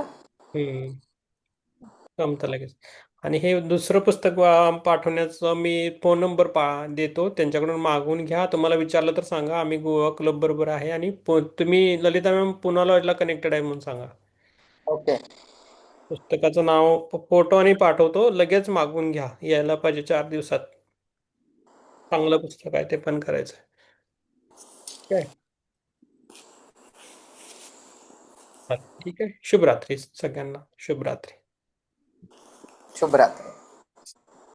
हम्म. संपतं लगेच. आणि हे दुसरं पुस्तक पाठवण्याचा मी फोन नंबर देतो. त्यांच्याकडून मागवून घ्या. तुम्हाला विचारलं तर सांगा आम्ही गोवा क्लब बरोबर आहे आणि तुम्ही ललिता मॅम पुना लॉजला कनेक्टेड आहे म्हणून सांगा. ओके. पुस्तकाचं नाव फोटो आणि पाठवतो. लगेच मागवून घ्या. यायला पाहिजे 4 दिवसात. चांगलं पुस्तक आहे, ते पण करायचं आहे. ठीक आहे. चालेल, ठीक आहे. शुभरात्री सगळ्यांना. शुभरात्री. शुभरात्री.